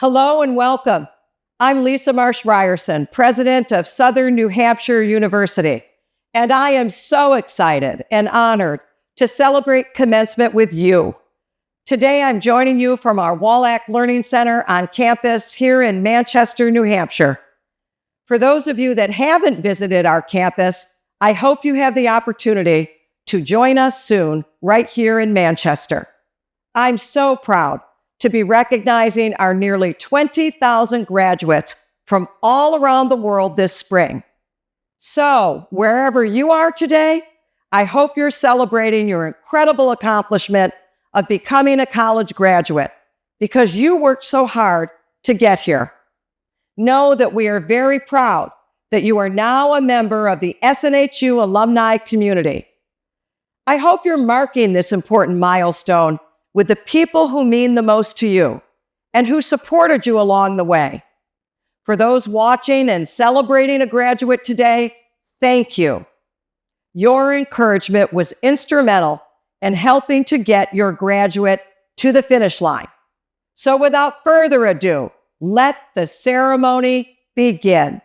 Hello and welcome. I'm Lisa Marsh Ryerson, president of Southern New Hampshire University, and I am so excited and honored to celebrate commencement with you. Today, I'm joining you from our Wallack Learning Center on campus here in Manchester, New Hampshire. For those of you that haven't visited our campus, I hope you have the opportunity to join us soon right here in Manchester. I'm so proud to be recognizing our nearly 20,000 graduates from all around the world this spring. So, wherever you are today, I hope you're celebrating your incredible accomplishment of becoming a college graduate because you worked so hard to get here. Know that we are very proud that you are now a member of the SNHU alumni community. I hope you're marking this important milestone with the people who mean the most to you and who supported you along the way. For those watching and celebrating a graduate today, thank you. Your encouragement was instrumental in helping to get your graduate to the finish line. So without further ado, let the ceremony begin.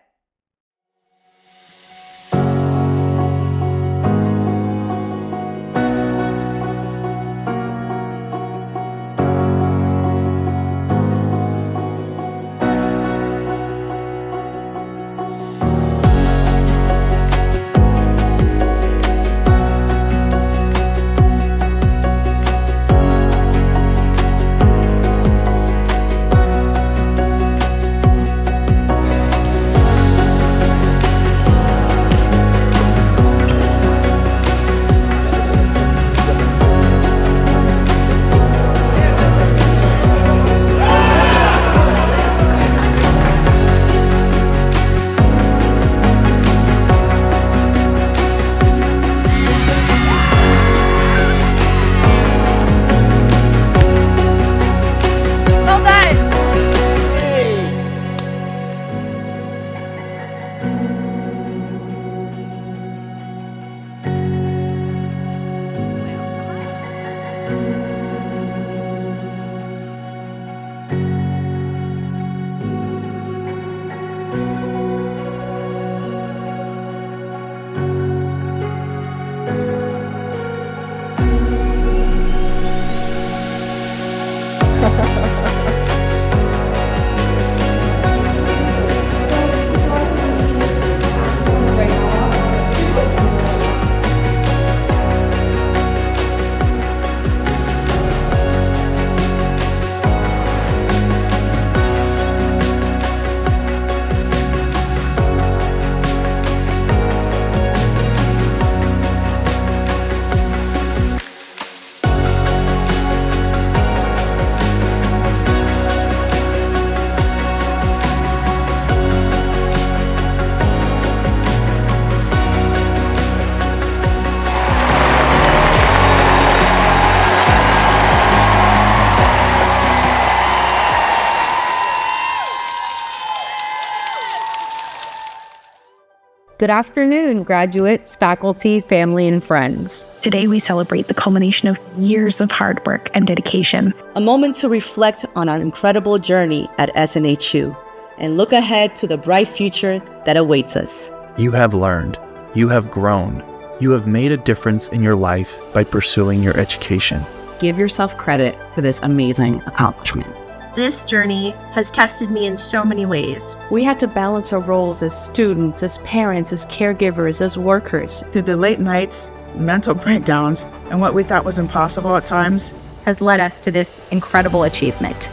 Good afternoon, graduates, faculty, family, and friends. Today we celebrate the culmination of years of hard work and dedication. A moment to reflect on our incredible journey at SNHU and look ahead to the bright future that awaits us. You have learned, you have grown, you have made a difference in your life by pursuing your education. Give yourself credit for this amazing accomplishment. This journey has tested me in so many ways. We had to balance our roles as students, as parents, as caregivers, as workers. Through the late nights, mental breakdowns, and what we thought was impossible at times, has led us to this incredible achievement.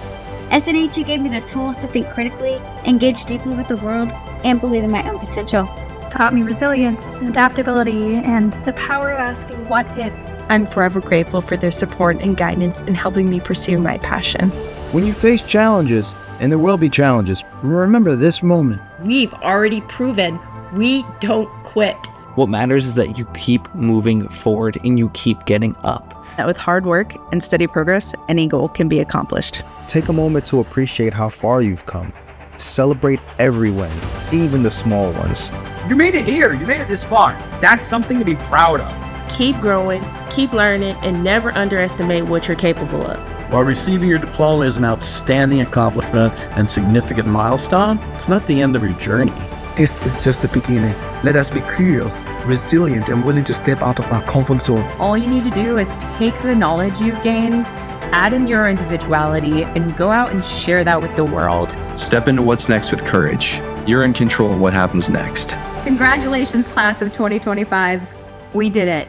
SNHU gave me the tools to think critically, engage deeply with the world, and believe in my own potential. Taught me resilience, adaptability, and the power of asking what if. I'm forever grateful for their support and guidance in helping me pursue my passion. When you face challenges, and there will be challenges, remember this moment. We've already proven we don't quit. What matters is that you keep moving forward and you keep getting up. That with hard work and steady progress, any goal can be accomplished. Take a moment to appreciate how far you've come. Celebrate every win, even the small ones. You made it here. You made it this far. That's something to be proud of. Keep growing, keep learning, and never underestimate what you're capable of. While receiving your diploma is an outstanding accomplishment and significant milestone, it's not the end of your journey. This is just the beginning. Let us be curious, resilient, and willing to step out of our comfort zone. All you need to do is take the knowledge you've gained, add in your individuality, and go out and share that with the world. Step into what's next with courage. You're in control of what happens next. Congratulations, class of 2025. We did it.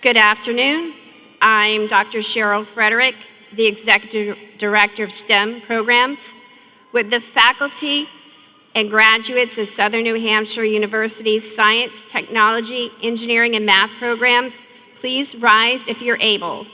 Good afternoon. I'm Dr. Cheryl Frederick, the Executive Director of STEM Programs. With the faculty and graduates of Southern New Hampshire University's Science, Technology, Engineering, and Math programs, please rise if you're able.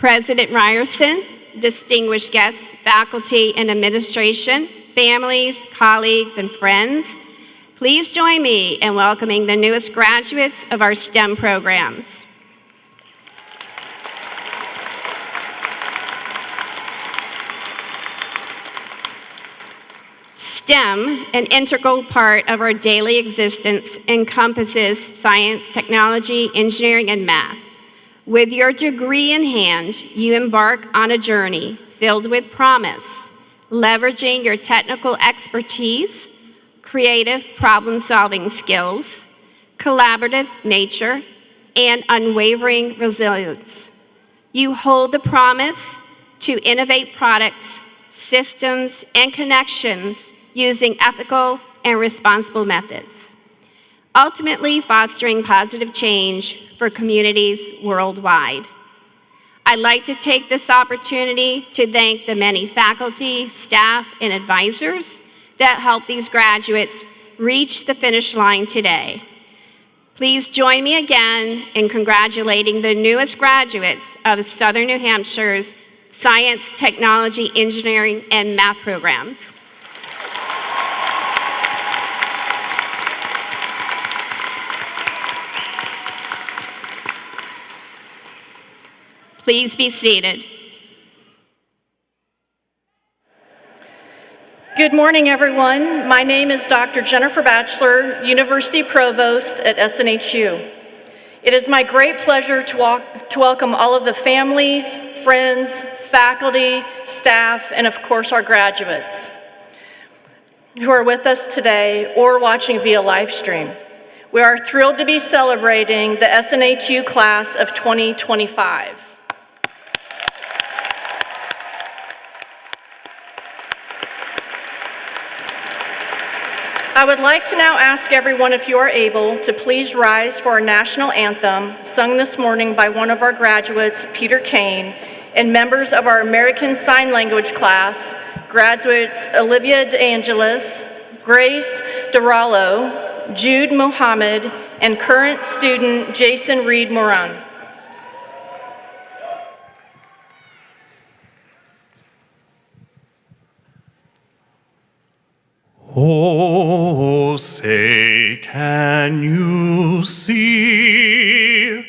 President Ryerson, distinguished guests, faculty and administration, families, colleagues, and friends, please join me in welcoming the newest graduates of our STEM programs. STEM, an integral part of our daily existence, encompasses science, technology, engineering, and math. With your degree in hand, you embark on a journey filled with promise, leveraging your technical expertise, creative problem-solving skills, collaborative nature, and unwavering resilience. You hold the promise to innovate products, systems, and connections using ethical and responsible methods, ultimately fostering positive change for communities worldwide. I'd like to take this opportunity to thank the many faculty, staff, and advisors that helped these graduates reach the finish line today. Please join me again in congratulating the newest graduates of Southern New Hampshire's Science, Technology, Engineering, and Math programs. Please be seated. Good morning, everyone. My name is Dr. Jennifer Batchelor, University Provost at SNHU. It is my great pleasure to welcome all of the families, friends, faculty, staff, and of course our graduates who are with us today or watching via live stream. We are thrilled to be celebrating the SNHU class of 2025. I would like to now ask everyone, if you are able, to please rise for our national anthem, sung this morning by one of our graduates, Peter Kane, and members of our American Sign Language class, graduates Olivia DeAngelis, Grace DeRaleau, Jood Mohamed, and current student Jason-Reid Moran. Oh, say, can you see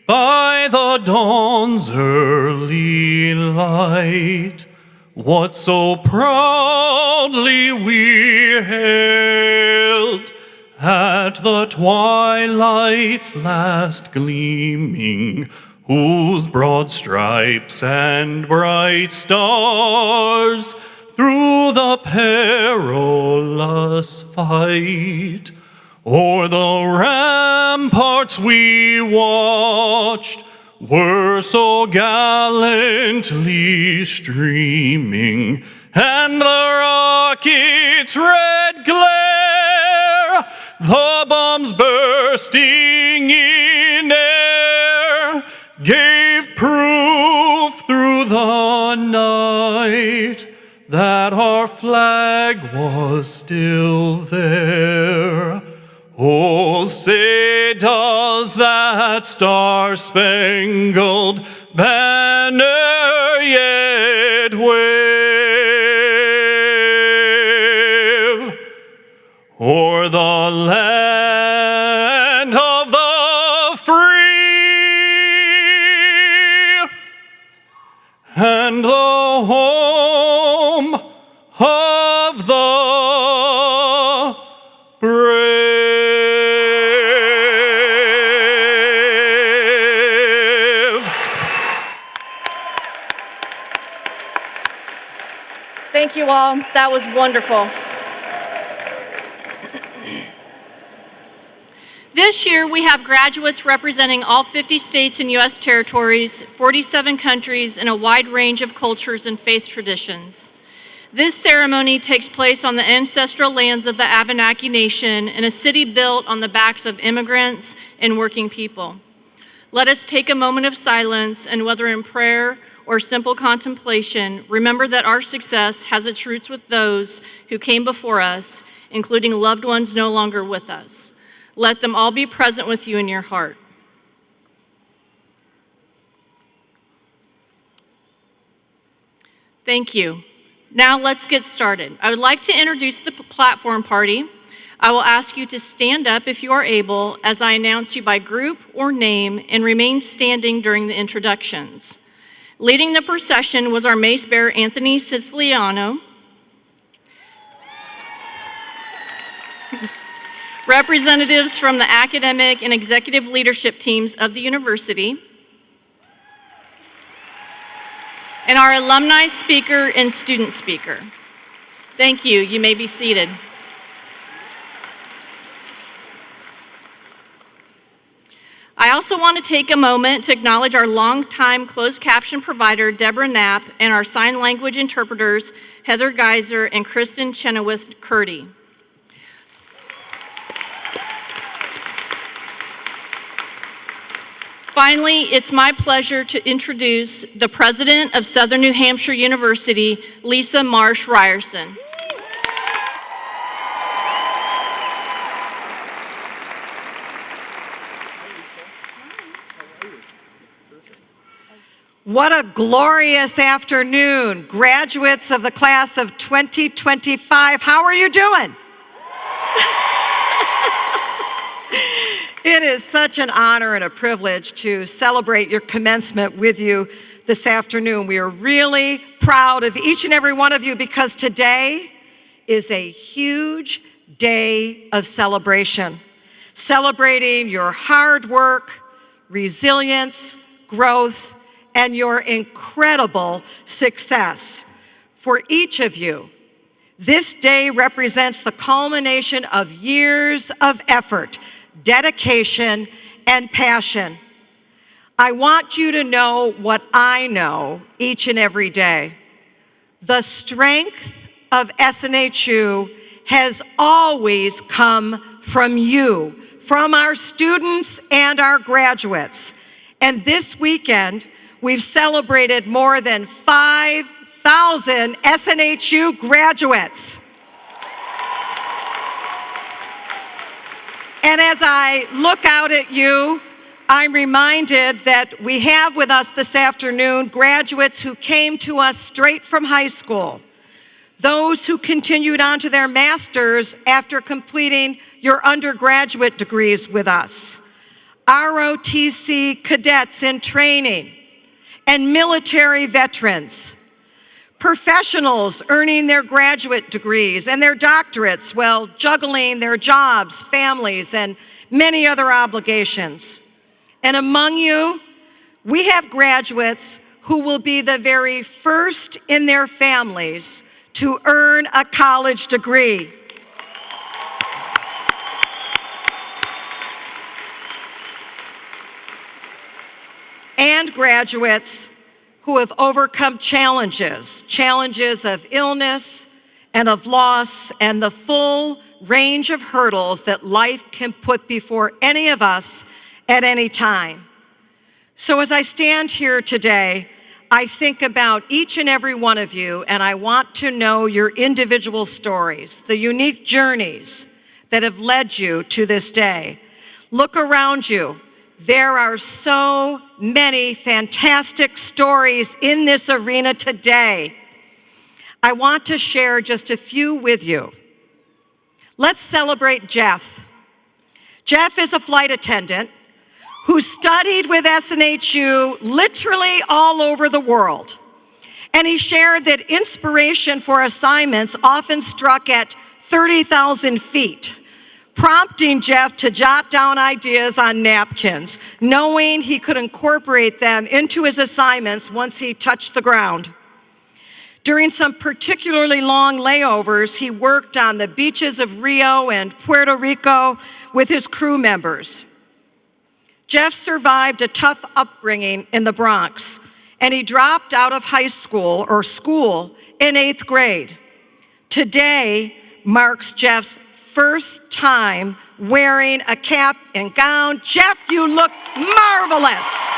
by the dawn's early light what so proudly we hailed at the twilight's last gleaming, whose broad stripes and bright stars through the perilous fight o'er the ramparts we watched were so gallantly streaming, and the rocket's red glare, the bombs bursting in air, gave proof through the night that our flag was still there. Oh, say, does that star-spangled banner yet wave o'er the land of the free and the home of the brave? Thank you all. That was wonderful. This year, we have graduates representing all 50 states and U.S. territories, 47 countries, and a wide range of cultures and faith traditions. This ceremony takes place on the ancestral lands of the Abenaki Nation in a city built on the backs of immigrants and working people. Let us take a moment of silence, and whether in prayer or simple contemplation, remember that our success has its roots with those who came before us, including loved ones no longer with us. Let them all be present with you in your heart. Thank you. Now let's get started. I would like to introduce the platform party. I will ask you to stand up if you are able as I announce you by group or name, and remain standing during the introductions. Leading the procession was our mace bearer, Anthony Siciliano. Representatives from the academic and executive leadership teams of the university, and our alumni speaker and student speaker. Thank you. You may be seated. I also want to take a moment to acknowledge our longtime closed caption provider, Deborah Knapp, and our sign language interpreters, Heather Geiser and Kristen Chenoweth-Curdy. Finally, it's my pleasure to introduce the president of Southern New Hampshire University, Lisa Marsh Ryerson. What a glorious afternoon, graduates of the class of 2025. How are you doing? It is such an honor and a privilege to celebrate your commencement with you this afternoon. We are really proud of each and every one of you because today is a huge day of celebration. Celebrating your hard work, resilience, growth, and your incredible success. For each of you, this day represents the culmination of years of effort, dedication, and passion. I want you to know what I know each and every day. The strength of SNHU has always come from you, from our students and our graduates. And this weekend, we've celebrated more than 5,000 SNHU graduates. And as I look out at you, I'm reminded that we have with us this afternoon graduates who came to us straight from high school, those who continued on to their masters after completing your undergraduate degrees with us, ROTC cadets in training, and military veterans, professionals earning their graduate degrees and their doctorates while juggling their jobs, families, and many other obligations. And among you, we have graduates who will be the very first in their families to earn a college degree. And graduates who have overcome challenges of illness and of loss and the full range of hurdles that life can put before any of us at any time. So as I stand here today, I think about each and every one of you, and I want to know your individual stories, the unique journeys that have led you to this day. Look around you. There are so many fantastic stories in this arena today. I want to share just a few with you. Let's celebrate Jeff. Jeff is a flight attendant who studied with SNHU literally all over the world. And he shared that inspiration for assignments often struck at 30,000 feet, prompting Jeff to jot down ideas on napkins, knowing he could incorporate them into his assignments once he touched the ground. During some particularly long layovers, he worked on the beaches of Rio and Puerto Rico with his crew members. Jeff survived a tough upbringing in the Bronx, and he dropped out of high school in 8th grade. Today marks Jeff's first time wearing a cap and gown. Jeff, you look marvelous.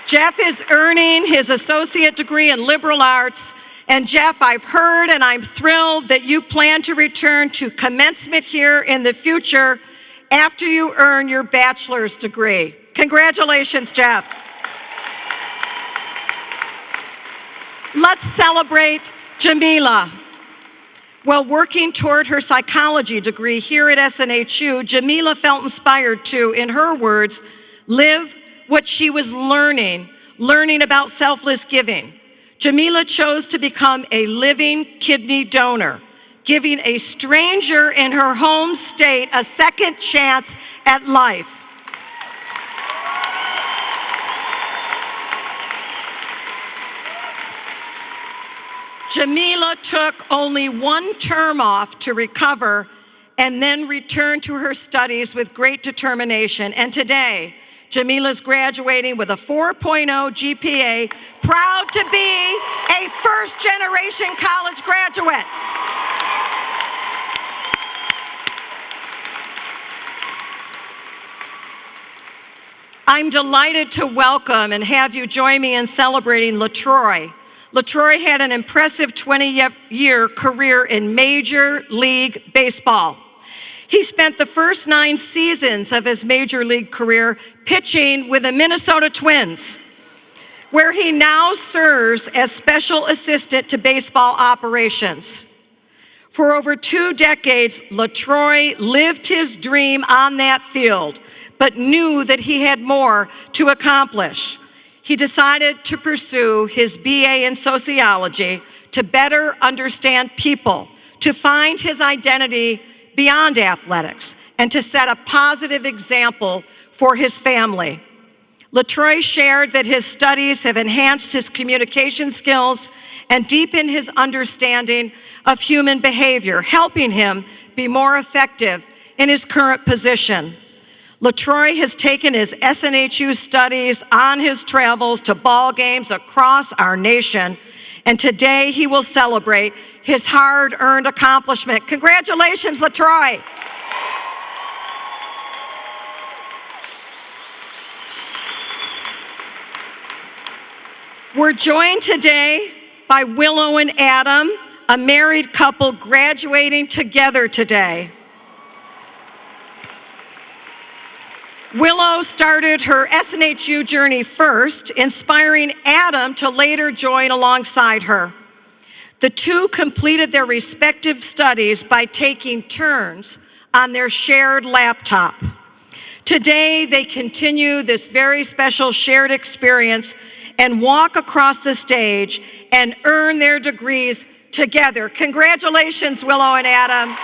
Jeff is earning his associate degree in liberal arts. And Jeff, I've heard and I'm thrilled that you plan to return to commencement here in the future after you earn your bachelor's degree. Congratulations, Jeff. Let's celebrate Jamila. While working toward her psychology degree here at SNHU, Jamila felt inspired to, in her words, live what she was learning about selfless giving. Jamila chose to become a living kidney donor, giving a stranger in her home state a second chance at life. Jamila took only one term off to recover and then returned to her studies with great determination. And today, Jamila's graduating with a 4.0 GPA, proud to be a first-generation college graduate. I'm delighted to welcome and have you join me in celebrating LaTroy. LaTroy had an impressive 20-year career in Major League Baseball. He spent the first 9 seasons of his Major League career pitching with the Minnesota Twins, where he now serves as Special Assistant to Baseball Operations. For over 2 decades, LaTroy lived his dream on that field, but knew that he had more to accomplish. He decided to pursue his BA in sociology to better understand people, to find his identity beyond athletics, and to set a positive example for his family. LaTroy shared that his studies have enhanced his communication skills and deepened his understanding of human behavior, helping him be more effective in his current position. LaTroy has taken his SNHU studies on his travels to ball games across our nation, and today he will celebrate his hard-earned accomplishment. Congratulations, LaTroy. We're joined today by Willow and Adam, a married couple graduating together today. Willow started her SNHU journey first, inspiring Adam to later join alongside her. The two completed their respective studies by taking turns on their shared laptop. Today, they continue this very special shared experience and walk across the stage and earn their degrees together. Congratulations, Willow and Adam.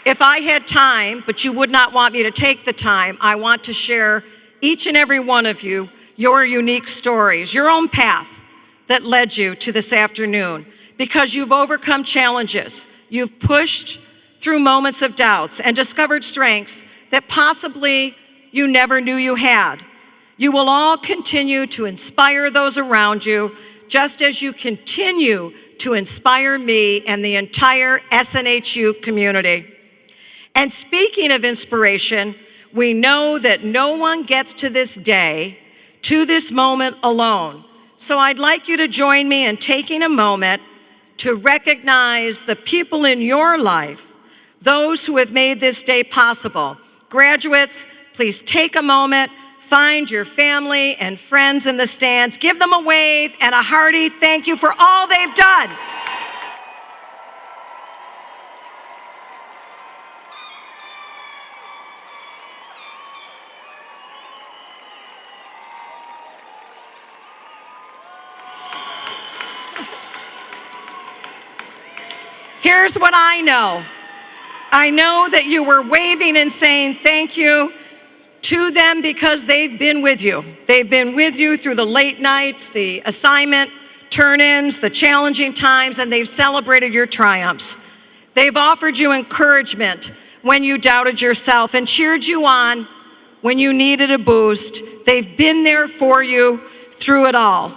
If I had time, but you would not want me to take the time, I want to share each and every one of you your unique stories, your own path that led you to this afternoon, because you've overcome challenges, you've pushed through moments of doubts and discovered strengths that possibly you never knew you had. You will all continue to inspire those around you, just as you continue to inspire me and the entire SNHU community. And speaking of inspiration, we know that no one gets to this day, to this moment alone. So I'd like you to join me in taking a moment to recognize the people in your life, those who have made this day possible. Graduates, please take a moment, find your family and friends in the stands, give them a wave and a hearty thank you for all they've done. Here's what I know. I know that you were waving and saying thank you to them because they've been with you. They've been with you through the late nights, the assignment turn-ins, the challenging times, and they've celebrated your triumphs. They've offered you encouragement when you doubted yourself and cheered you on when you needed a boost. They've been there for you through it all.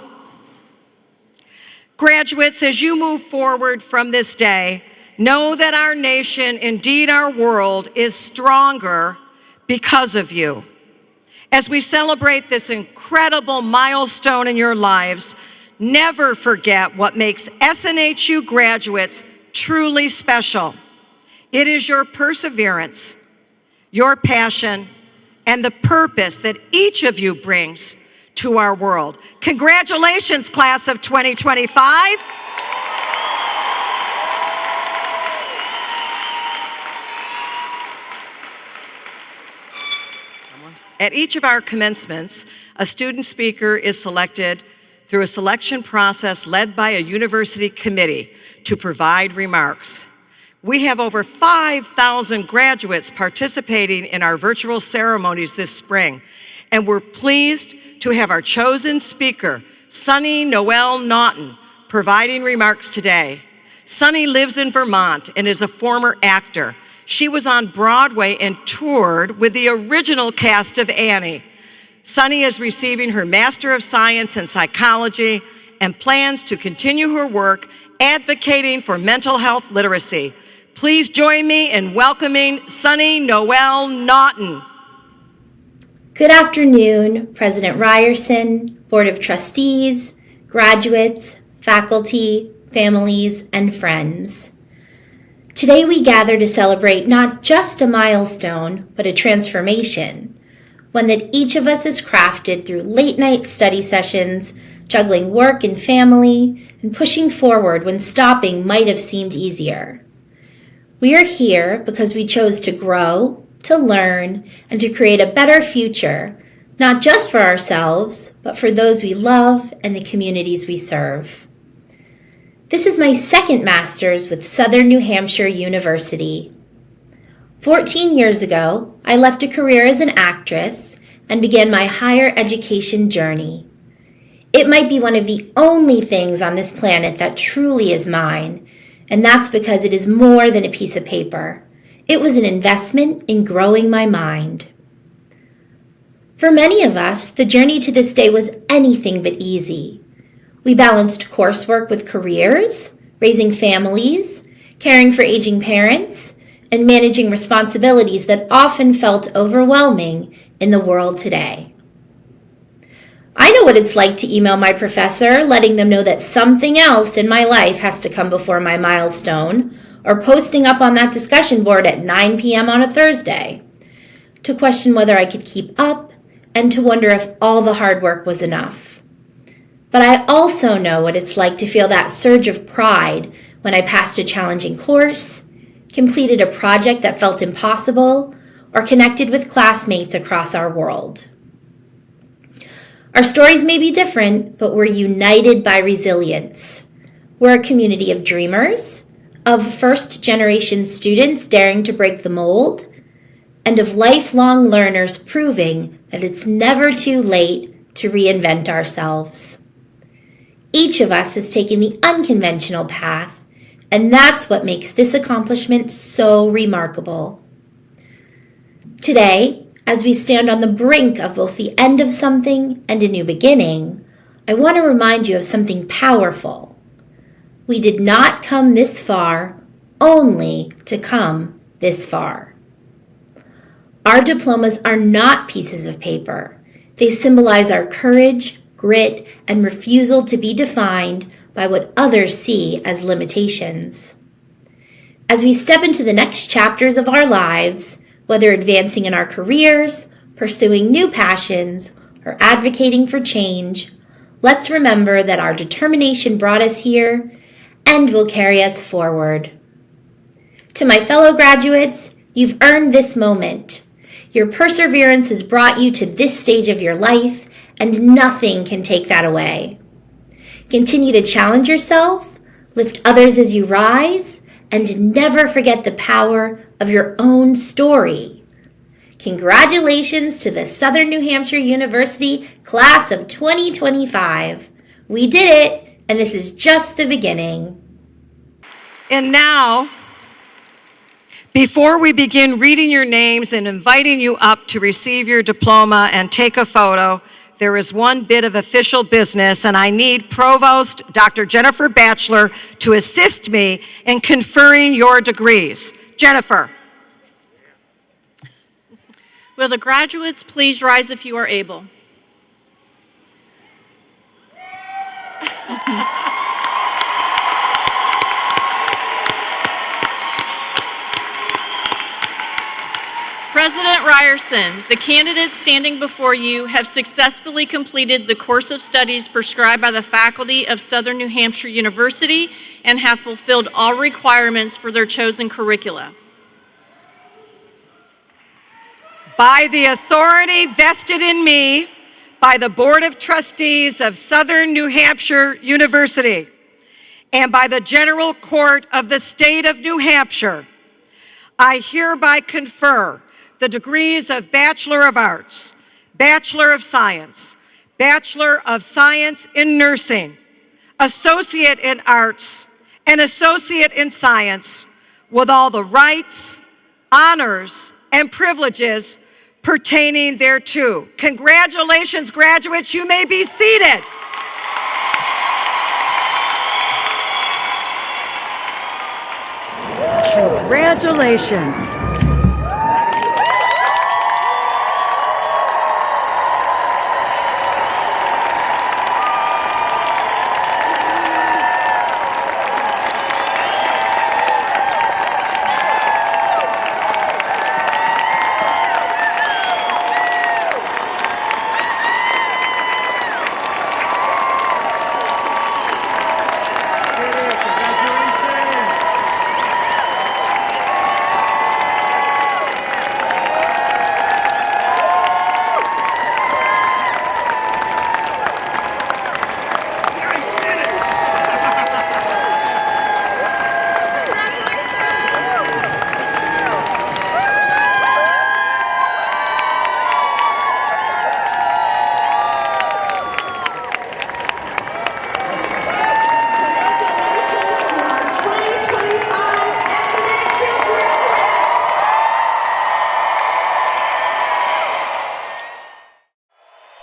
Graduates, as you move forward from this day, know that our nation, indeed our world, is stronger because of you. As we celebrate this incredible milestone in your lives, never forget what makes SNHU graduates truly special. It is your perseverance, your passion, and the purpose that each of you brings to our world. Congratulations, class of 2025. At each of our commencements, a student speaker is selected through a selection process led by a university committee to provide remarks. We have over 5,000 graduates participating in our virtual ceremonies this spring, and we're pleased to have our chosen speaker, Sunny Noelle Naughton, providing remarks today. Sunny lives in Vermont and is a former actor. She was on Broadway and toured with the original cast of Annie. Sunny is receiving her Master of Science in Psychology and plans to continue her work advocating for mental health literacy. Please join me in welcoming Sunny Noelle Naughton. Good afternoon, President Ryerson, Board of Trustees, graduates, faculty, families, and friends. Today we gather to celebrate not just a milestone, but a transformation, one that each of us has crafted through late-night study sessions, juggling work and family, and pushing forward when stopping might have seemed easier. We are here because we chose to grow, to learn, and to create a better future, not just for ourselves, but for those we love and the communities we serve. This is my second master's with Southern New Hampshire University. 14 years ago, I left a career as an actress and began my higher education journey. It might be one of the only things on this planet that truly is mine, and that's because it is more than a piece of paper. It was an investment in growing my mind. For many of us, the journey to this day was anything but easy. We balanced coursework with careers, raising families, caring for aging parents, and managing responsibilities that often felt overwhelming in the world today. I know what it's like to email my professor, letting them know that something else in my life has to come before my milestone, or posting up on that discussion board at 9 p.m. on a Thursday, to question whether I could keep up, and to wonder if all the hard work was enough. But I also know what it's like to feel that surge of pride when I passed a challenging course, completed a project that felt impossible, or connected with classmates across our world. Our stories may be different, but we're united by resilience. We're a community of dreamers, of first-generation students daring to break the mold, and of lifelong learners proving that it's never too late to reinvent ourselves. Each of us has taken the unconventional path, and that's what makes this accomplishment so remarkable. Today, as we stand on the brink of both the end of something and a new beginning, I want to remind you of something powerful. We did not come this far only to come this far. Our diplomas are not pieces of paper. They symbolize our courage, grit, and refusal to be defined by what others see as limitations. As we step into the next chapters of our lives, whether advancing in our careers, pursuing new passions, or advocating for change, let's remember that our determination brought us here and will carry us forward. To my fellow graduates, you've earned this moment. Your perseverance has brought you to this stage of your life, and nothing can take that away. Continue to challenge yourself, lift others as you rise, and never forget the power of your own story. Congratulations to the Southern New Hampshire University class of 2025. We did it, and this is just the beginning. And now, before we begin reading your names and inviting you up to receive your diploma and take a photo, there is one bit of official business, and I need Provost Dr. Jennifer Batchelor to assist me in conferring your degrees. Jennifer. Will the graduates please rise if you are able? President Ryerson, the candidates standing before you have successfully completed the course of studies prescribed by the faculty of Southern New Hampshire University and have fulfilled all requirements for their chosen curricula. By the authority vested in me by the Board of Trustees of Southern New Hampshire University and by the General Court of the State of New Hampshire, I hereby confer the degrees of Bachelor of Arts, Bachelor of Science, Bachelor of Science in Nursing, Associate in Arts, an associate in science with all the rights, honors, and privileges pertaining thereto. Congratulations, graduates. You may be seated. Congratulations.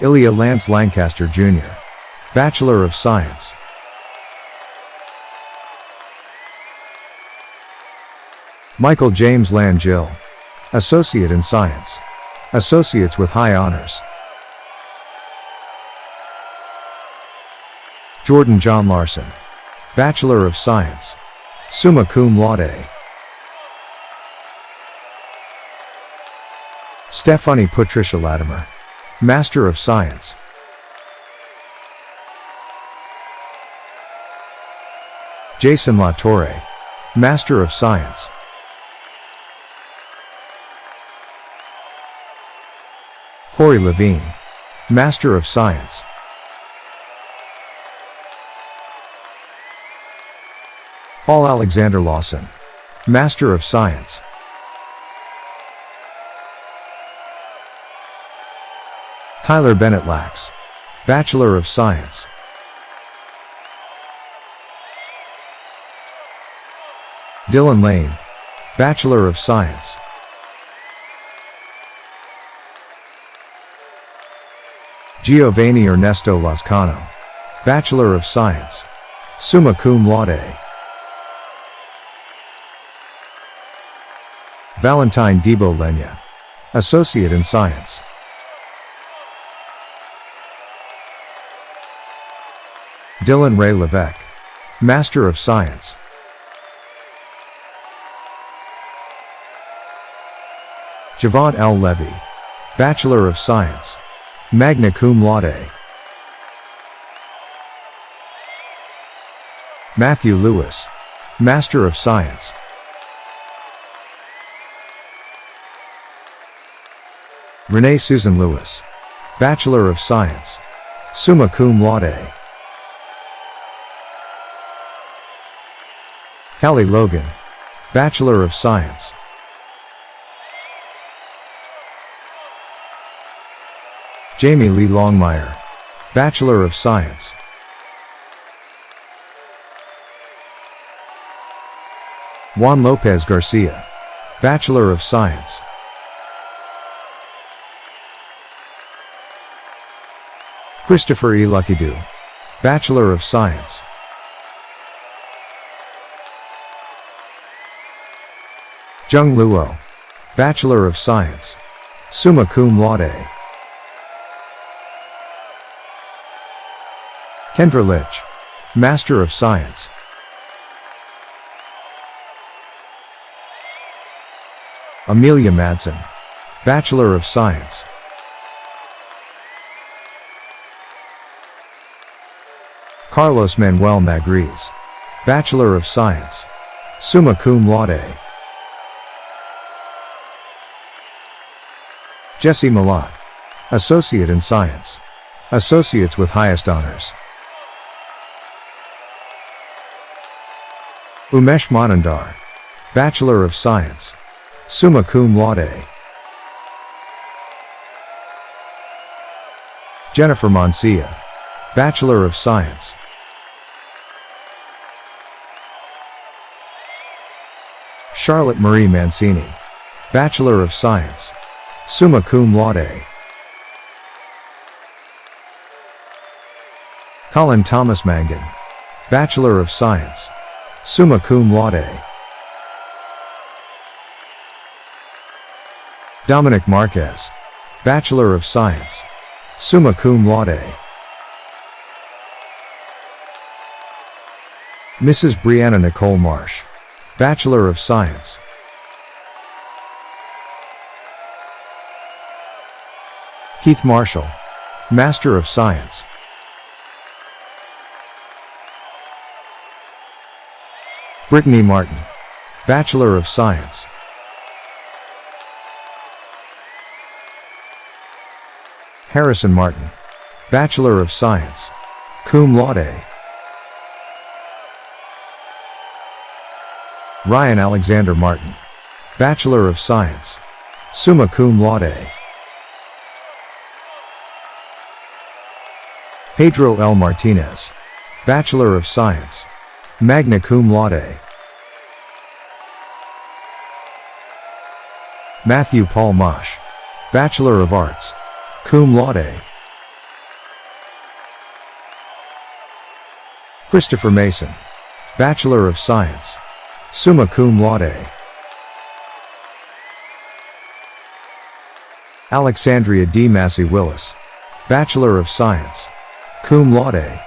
Ilya Lance Lancaster Jr., Bachelor of Science. Michael James Langill, Associate in Science. Associates with high honors. Jordan John Larson, Bachelor of Science. Summa cum laude. Stephanie Patricia Latimer, Master of Science. Jason LaTorre, Master of Science. Corey Levine, Master of Science. Paul Alexander Lawson, Master of Science. Tyler Bennett Lax, Bachelor of Science. Dylan Lane, Bachelor of Science. Giovanni Ernesto Lascano, Bachelor of Science. Summa cum laude. Valentine Debo Lenya, Associate in Science. Dylan Ray Levesque, Master of Science. Javon L. Levy, Bachelor of Science. Magna cum laude. Matthew Lewis, Master of Science. Renee Susan Lewis, Bachelor of Science. Summa cum laude. Callie Logan, Bachelor of Science. Jamie Lee Longmire, Bachelor of Science. Juan Lopez Garcia, Bachelor of Science. Christopher E. Luckydo, Bachelor of Science. Jung Luo, Bachelor of Science. Summa cum laude. Kendra Litch, Master of Science. Amelia Madsen, Bachelor of Science. Carlos Manuel Magriz, Bachelor of Science. Summa cum laude. Jesse Malott, Associate in Science. Associates with highest honors. Umesh Manandar, Bachelor of Science. Summa cum laude. Jennifer Moncia, Bachelor of Science. Charlotte Marie Mancini, Bachelor of Science, summa cum laude. Colin Thomas Mangan, Bachelor of Science, summa cum laude. Dominic Marquez, Bachelor of Science, summa cum laude. Mrs. Brianna Nicole Marsh, Bachelor of Science. Keith Marshall, Master of Science. Brittany Martin, Bachelor of Science. Harrison Martin, Bachelor of Science, cum laude. Ryan Alexander Martin, Bachelor of Science, summa cum laude. Pedro L. Martinez, Bachelor of Science, magna cum laude. Matthew Paul Mosh, Bachelor of Arts, cum laude. Christopher Mason, Bachelor of Science, summa cum laude. Alexandria D. Massey Willis, Bachelor of Science, cum laude.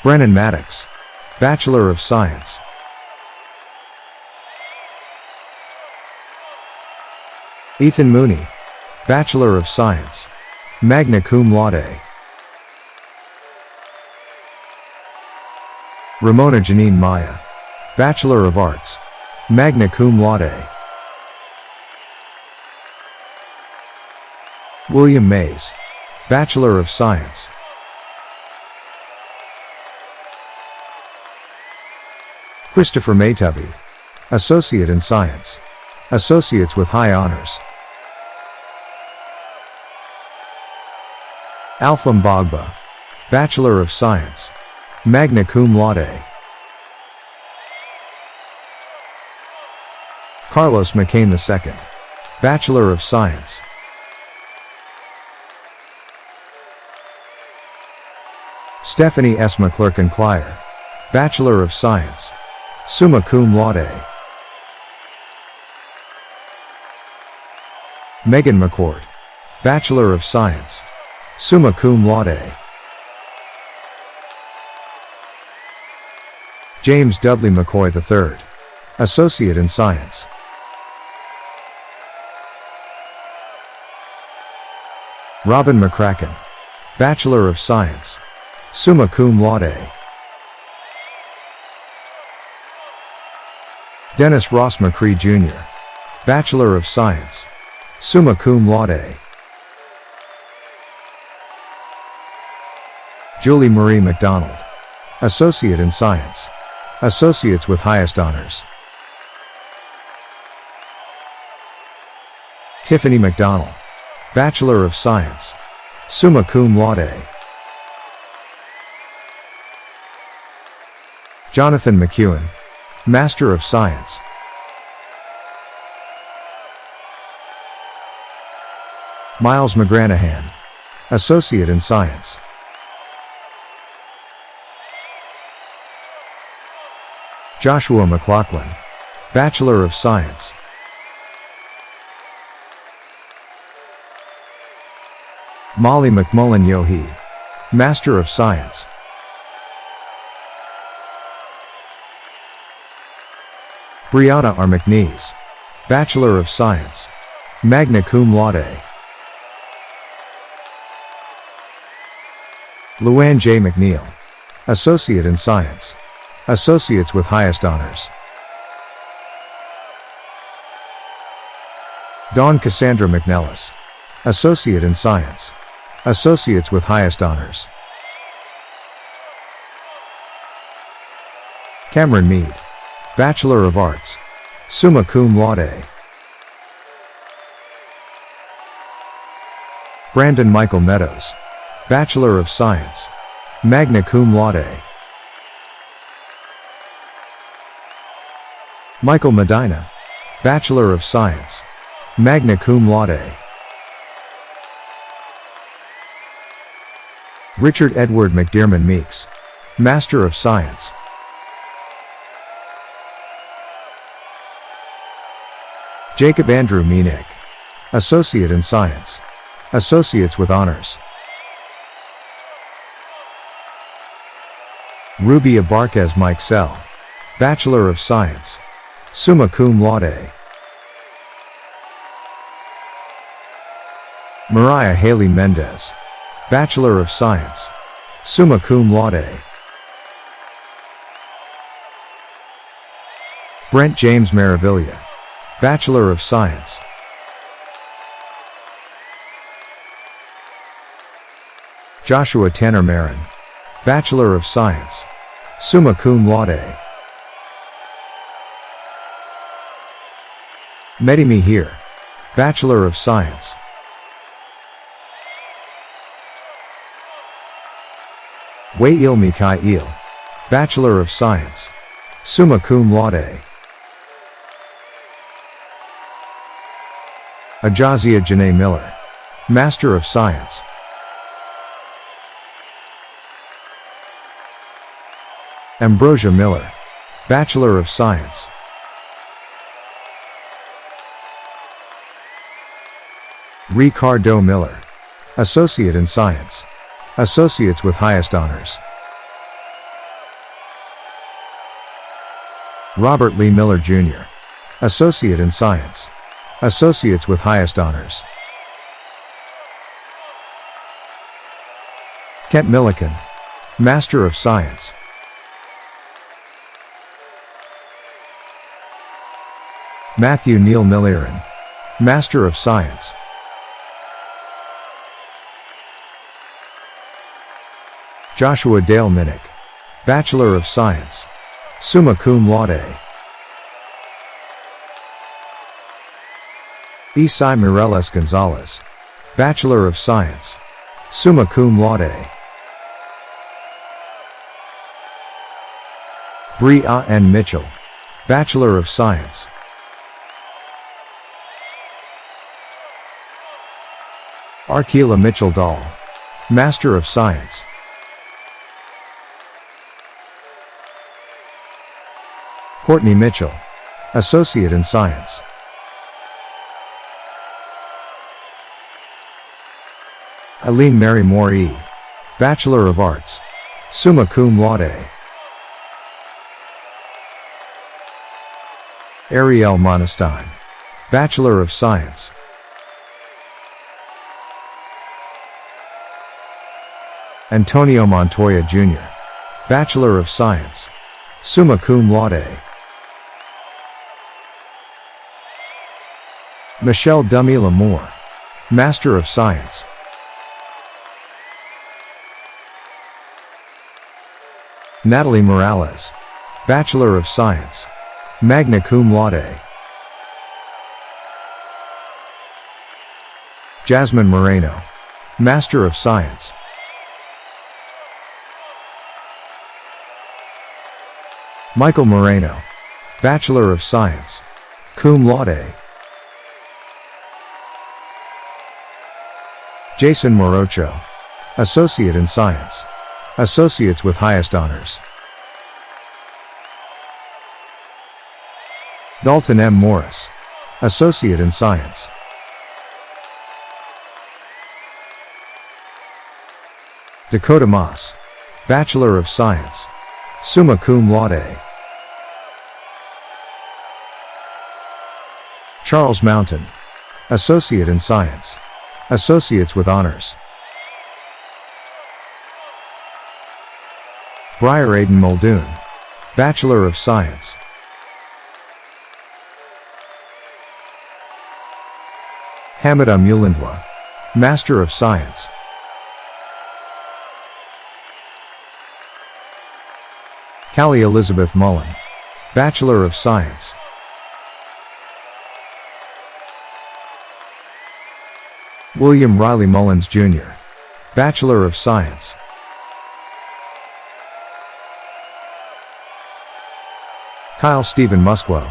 Brennan Maddox, Bachelor of Science. Ethan Mooney, Bachelor of Science, magna cum laude. Ramona Janine Maya, Bachelor of Arts, magna cum laude. William Mays, Bachelor of Science. Christopher Maytubby, Associate in Science, Associates with High Honors. Alpha Mbagba, Bachelor of Science, magna cum laude. Carlos McCain II, Bachelor of Science. Stephanie S. McClurkin-Clier, Bachelor of Science, summa cum laude. Megan McCord, Bachelor of Science, summa cum laude. James Dudley McCoy III, Associate in Science. Robin McCracken, Bachelor of Science, summa cum laude. Dennis Ross McCree Jr., Bachelor of Science, summa cum laude. Julie Marie McDonald, Associate in Science, Associates with Highest Honors. Tiffany McDonald, Bachelor of Science, summa cum laude. Jonathan McEwen, Master of Science. Miles McGranahan, Associate in Science. Joshua McLaughlin, Bachelor of Science. Molly McMullen Yohe, Master of Science. Brianna R. McNeese, Bachelor of Science, magna cum laude. Luann J. McNeil, Associate in Science, Associates with Highest Honors. Dawn Cassandra McNellis, Associate in Science, Associates with Highest Honors. Cameron Mead, Bachelor of Arts, summa cum laude. Brandon Michael Meadows, Bachelor of Science, magna cum laude. Michael Medina, Bachelor of Science, magna cum laude. Richard Edward McDearman Meeks, Master of Science. Jacob Andrew Meenick, Associate in Science, Associates with Honors. Rubia Barquez Mike Sell, Bachelor of Science, summa cum laude. Mariah Haley Mendez, Bachelor of Science, summa cum laude. Brent James Maravilla, Bachelor of Science. Joshua Tanner Marin, Bachelor of Science, summa cum laude. Mehdi Mihir, Bachelor of Science. Wael Mikhail, Bachelor of Science, summa cum laude. Ajazia Janae Miller, Master of Science. Ambrosia Miller, Bachelor of Science. Ricardo Miller, Associate in Science, Associates with Highest Honors. Robert Lee Miller Jr., Associate in Science, Associates with Highest Honors. Kent Milliken, Master of Science. Matthew Neil Milliran, Master of Science. Joshua Dale Minnick, Bachelor of Science, summa cum laude. Isai Mireles Gonzalez, Bachelor of Science, summa cum laude. Bree A. N. Mitchell, Bachelor of Science. Arkela Mitchell Dahl, Master of Science. Courtney Mitchell, Associate in Science. Eileen Mary Moore E., Bachelor of Arts, summa cum laude. Ariel Monestein, Bachelor of Science. Antonio Montoya Jr., Bachelor of Science, summa cum laude. Michelle Dumila Moore, Master of Science. Natalie Morales, Bachelor of Science, magna cum laude. Jasmine Moreno, Master of Science. Michael Moreno, Bachelor of Science, cum laude. Jason Morocho, Associate in Science, Associates with Highest Honors. Dalton M. Morris, Associate in Science. Dakota Moss, Bachelor of Science, summa cum laude. Charles Mountain, Associate in Science, Associates with Honors. Briar Aiden Muldoon, Bachelor of Science. Hamida Mulindwa, Master of Science. Callie Elizabeth Mullen, Bachelor of Science. William Riley Mullins Jr., Bachelor of Science. Kyle Stephen Musklow,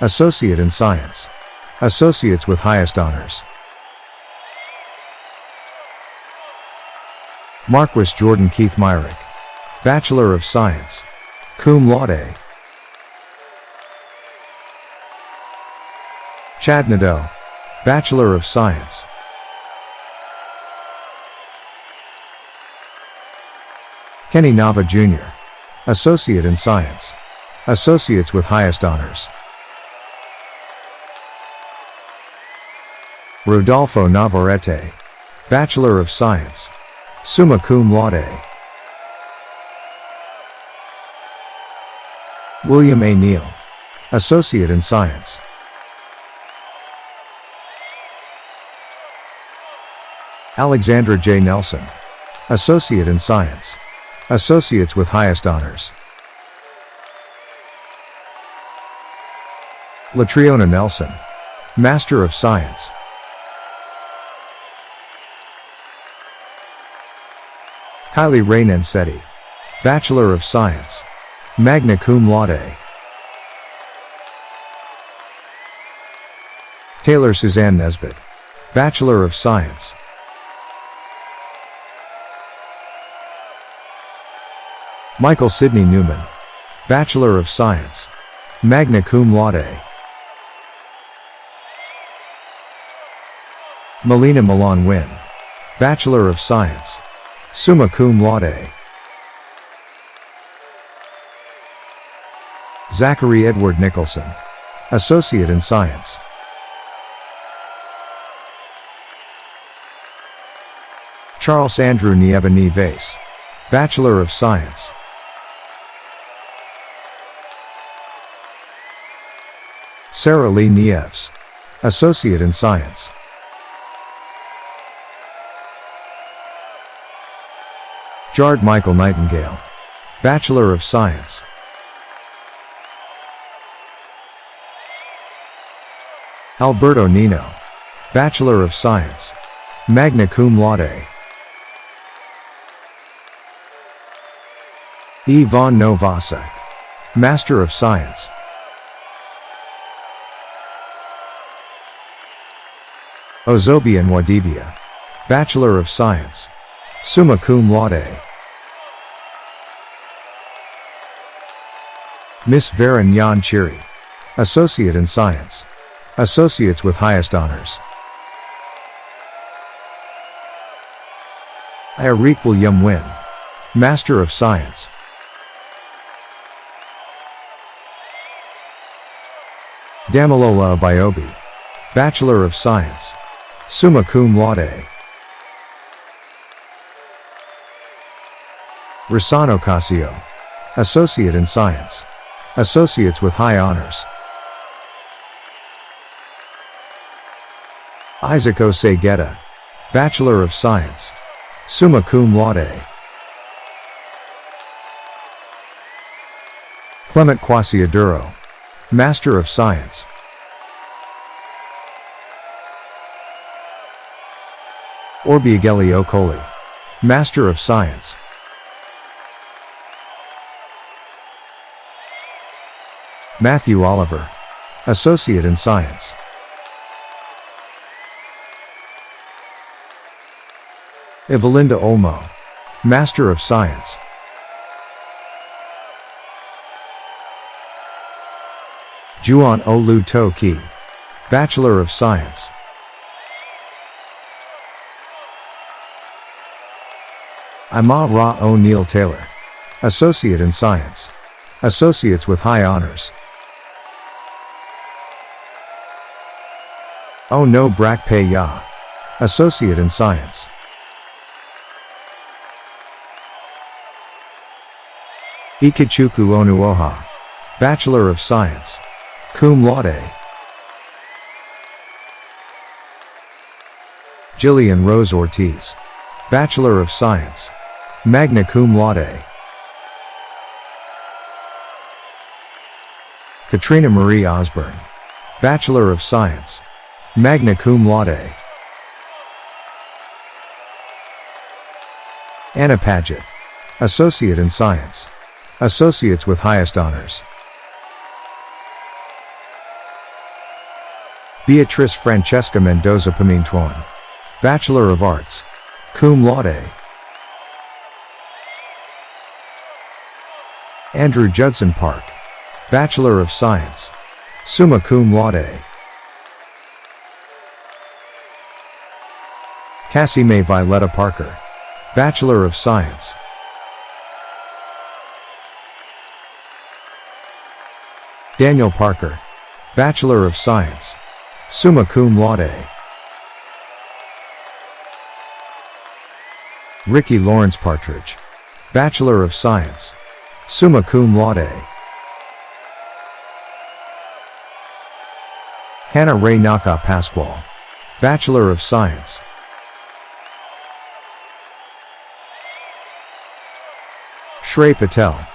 Associate in Science. Associates with highest honors. Marquis Jordan Keith Myrick. Bachelor of Science. Cum laude. Chad Nadeau. Bachelor of Science. Kenny Nava Jr. Associate in Science. Associates with highest honors. Rodolfo Navarrete. Bachelor of Science. Summa cum laude. William A. Neal. Associate in Science. Alexandra J. Nelson. Associate in Science. Associates with highest honors. Latriona Nelson. Master of Science. Kylie Ray Nancetti. Bachelor of Science. Magna cum laude. Taylor Suzanne Nesbitt. Bachelor of Science. Michael Sidney Newman. Bachelor of Science. Magna cum laude. Melina Milan Wynn. Bachelor of Science. Summa cum laude. Zachary Edward Nicholson. Associate in Science. Charles Andrew Nieva Vase. Bachelor of Science. Sarah Lee Nieves. Associate in Science. Jard Michael Nightingale. Bachelor of Science. Alberto Nino. Bachelor of Science. Magna cum laude. Yvonne Novacek. Master of Science. Ozobia Nwadibia. Bachelor of Science. Summa cum laude. Miss Vera Nyan Chiri. Associate in Science. Associates with highest honors. Ayariq Yum Win. Master of Science. Damilola Abayobi. Bachelor of Science. Summa cum laude. Risano Casio. Associate in Science. Associates with high honors. Isaac Osei-Geta. Bachelor of Science. Summa cum laude. Clement Kwasi-Aduro. Master of Science. Orbiageli Okoli. Master of Science. Matthew Oliver. Associate in Science. Evelinda Olmo. Master of Science. Juan Olu Toki. Bachelor of Science. Ima Ra O'Neill Taylor. Associate in Science. Associates with high honors. Oh no Brak Pei Ya. Associate in Science. Ikechukwu Onuoha. Bachelor of Science. Cum laude. Jillian Rose Ortiz. Bachelor of Science. Magna cum laude. Katrina Marie Osborne. Bachelor of Science. Magna cum laude. Anna Paget. Associate in Science. Associates with highest honors. Beatrice Francesca Mendoza Pamintuan, Bachelor of Arts, cum laude. Andrew Judson Park, Bachelor of Science, summa cum laude. Cassie Mae Violetta Parker, Bachelor of Science. Daniel Parker, Bachelor of Science, summa cum laude. Ricky Lawrence Partridge, Bachelor of Science, summa cum laude. Hannah Ray Naka Pasquale, Bachelor of Science. Shrey Patel,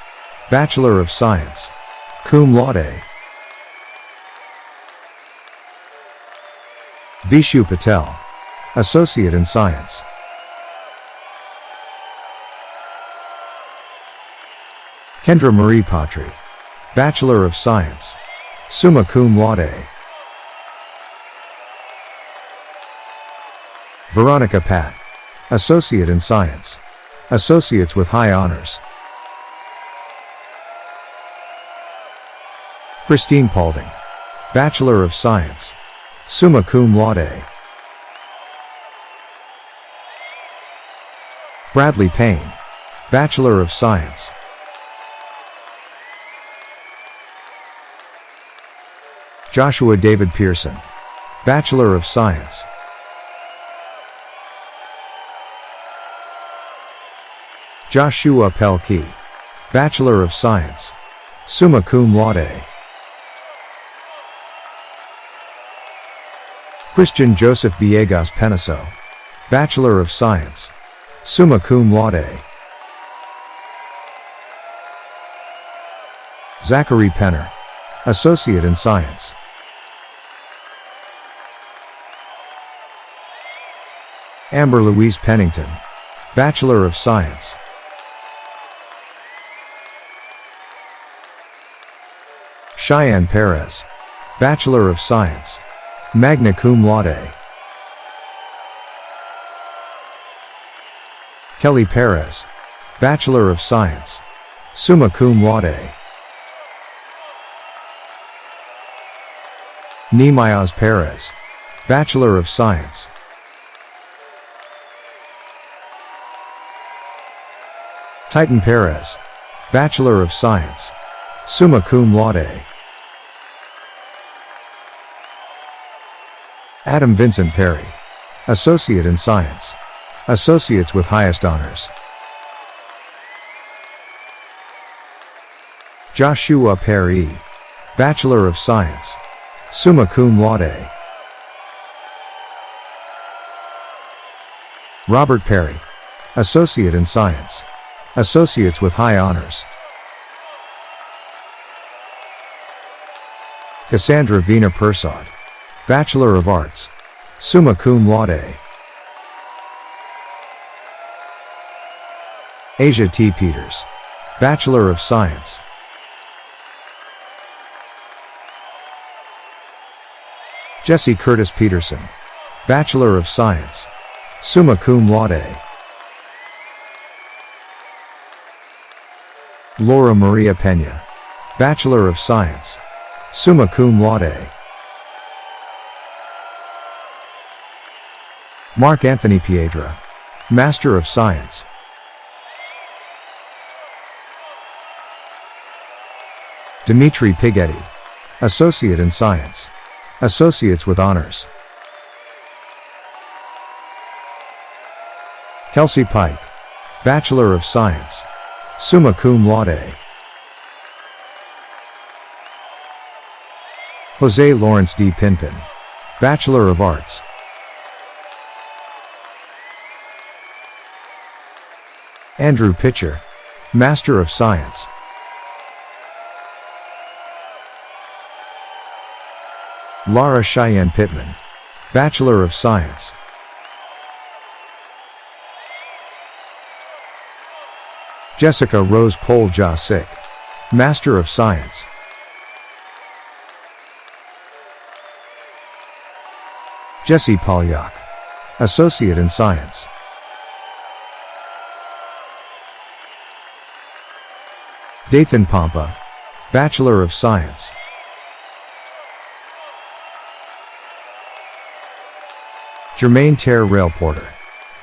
Bachelor of Science, cum laude. Vishu Patel, Associate in Science. Kendra Marie Patry, Bachelor of Science, summa cum laude. Veronica Pat, Associate in Science, Associates with High Honors. Christine Paulding, Bachelor of Science, summa cum laude. Bradley Payne, Bachelor of Science. Joshua David Pearson, Bachelor of Science. Joshua Pelkey, Bachelor of Science, summa cum laude. Christian Joseph Villegas Peniso, Bachelor of Science, summa cum laude. Zachary Penner, Associate in Science. Amber Louise Pennington, Bachelor of Science. Cheyenne Perez, Bachelor of Science, magna cum laude. Kelly Perez, Bachelor of Science, summa cum laude. Nehemias Perez, Bachelor of Science. Titan Perez, Bachelor of Science, summa cum laude. Adam Vincent Perry, Associate in Science, Associates with Highest Honors. Joshua Perry, Bachelor of Science, summa cum laude. Robert Perry, Associate in Science, Associates with High Honors. Cassandra Vina Persad, Bachelor of Arts, summa cum laude. Asia T. Peters, Bachelor of Science. Jesse Curtis Peterson, Bachelor of Science, summa cum laude. Laura Maria Pena, Bachelor of Science, summa cum laude. Mark Anthony Piedra, Master of Science. Dimitri Pighetti, Associate in Science, Associates with Honors. Kelsey Pike, Bachelor of Science, summa cum laude. Jose Lawrence D. Pinpin, Bachelor of Arts. Andrew Pitcher, Master of Science. Lara Cheyenne Pittman, Bachelor of Science. Jessica Rose Pol Jasik, Master of Science. Jesse Polyak, Associate in Science. Dathan Pompa, Bachelor of Science. Jermaine Terre Railporter,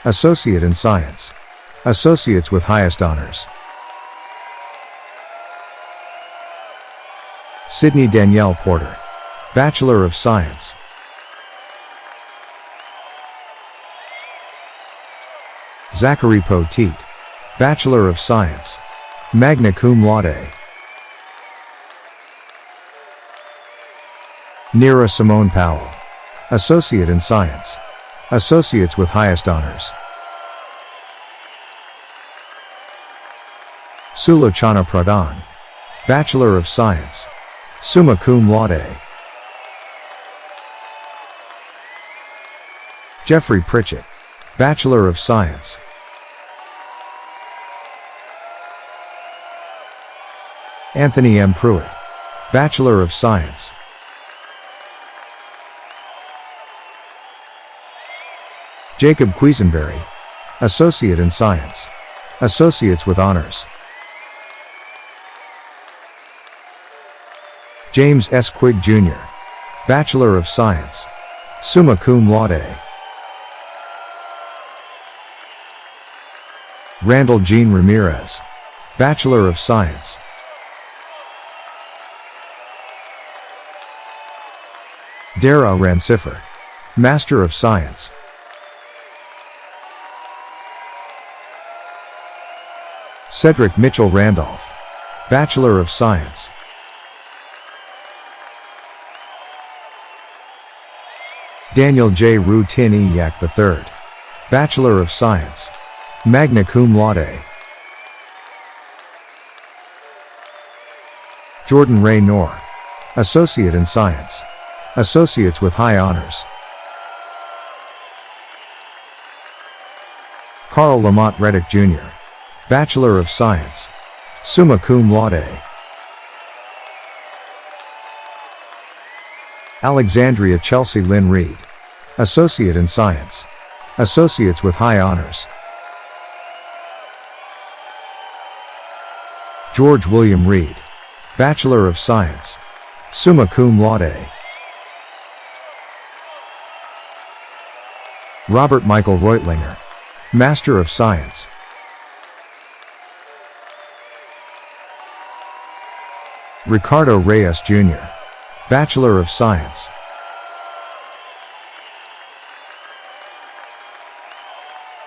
Associate in Science. Associates with highest honors. Sydney Danielle Porter, Bachelor of Science. Zachary Poteet, Bachelor of Science, magna cum laude. Nira Simone Powell, Associate in Science. Associates with highest honors. Sulochana Pradhan, Bachelor of Science, summa cum laude. Jeffrey Pritchett, Bachelor of Science. Anthony M. Pruitt, Bachelor of Science. Jacob Quisenberry, Associate in Science. Associates with honors. James S. Quigg Jr., Bachelor of Science, summa cum laude. Randall Jean Ramirez, Bachelor of Science. Dara Rancifer, Master of Science. Cedric Mitchell Randolph, Bachelor of Science. Daniel J. Rutin Yak III, Bachelor of Science, magna cum laude. Jordan Ray Knorr, Associate in Science. Associates with high honors. Carl Lamont Reddick Jr., Bachelor of Science, summa cum laude. Alexandria Chelsea Lynn Reed, Associate in Science. Associates with high honors. George William Reed, Bachelor of Science, summa cum laude. Robert Michael Reutlinger, Master of Science. Ricardo Reyes Jr., Bachelor of Science.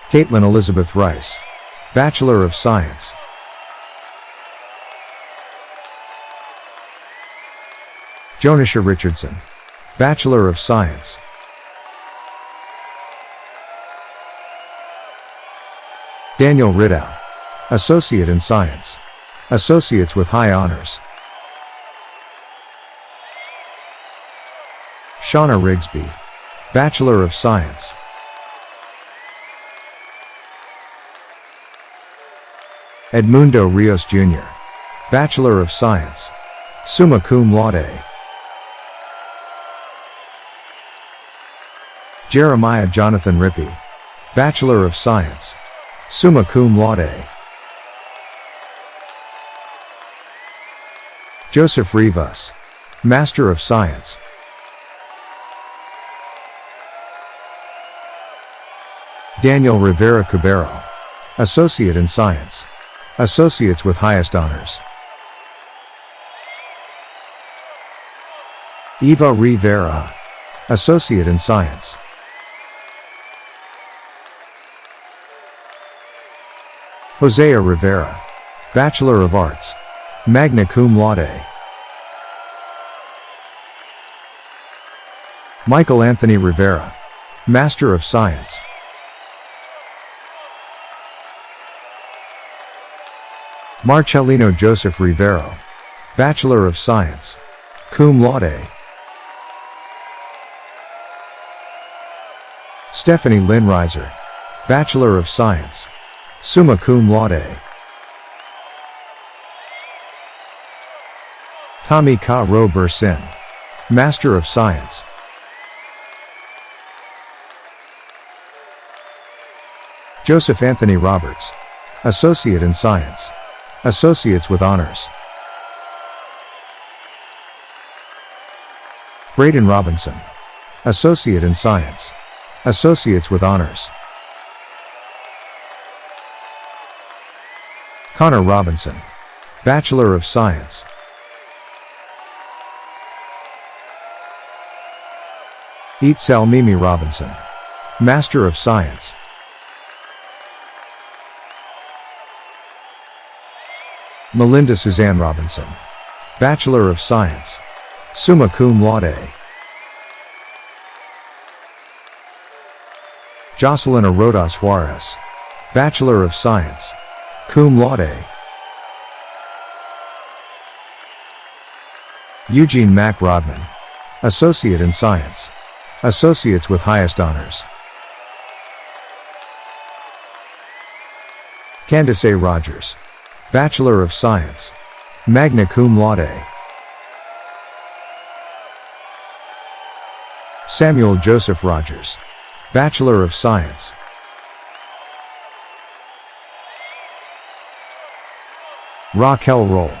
Caitlin Elizabeth Rice, Bachelor of Science. Jonisha Richardson, Bachelor of Science. Daniel Ridow, Associate in Science. Associates with high honors. Shauna Rigsby, Bachelor of Science. Edmundo Rios Jr., Bachelor of Science, summa cum laude. Jeremiah Jonathan Rippey, Bachelor of Science, summa cum laude. Joseph Rivas, Master of Science. Daniel Rivera Cubero, Associate in Science. Associates with highest honors. Eva Rivera, Associate in Science. Hosea Rivera, Bachelor of Arts, magna cum laude. Michael Anthony Rivera, Master of Science. Marcellino Joseph Rivero, Bachelor of Science, cum laude. Stephanie Lynn Reiser, Bachelor of Science, summa cum laude. Tommy Ka Ro Bursin, Master of Science. Joseph Anthony Roberts, Associate in Science, Associates with Honors. Braden Robinson, Associate in Science, Associates with Honors. Connor Robinson, Bachelor of Science. Eatsel Mimi Robinson, Master of Science. Melinda Suzanne Robinson, Bachelor of Science, Summa Cum Laude. Jocelyn Rodas Juarez, Bachelor of Science, Cum Laude. Eugene Mack Rodman, Associate in Science, Associates with Highest Honors. Candace A. Rogers, Bachelor of Science, Magna Cum Laude. Samuel Joseph Rogers, Bachelor of Science. Raquel Roll,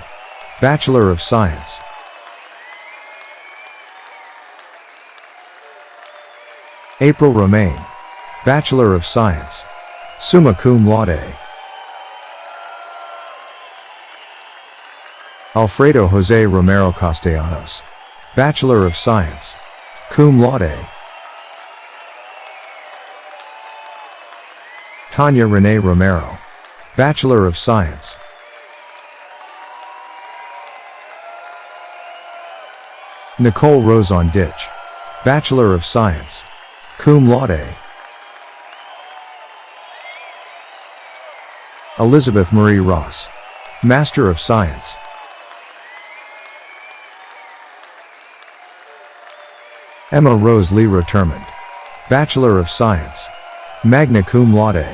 Bachelor of Science. April Romaine, Bachelor of Science, Summa Cum Laude. Alfredo Jose Romero Castellanos, Bachelor of Science, Cum Laude. Tanya Renee Romero, Bachelor of Science. Nicole Roson Ditch, Bachelor of Science, Cum Laude. Elizabeth Marie Ross, Master of Science. Emma Rose Lera Termond, Bachelor of Science, Magna Cum Laude.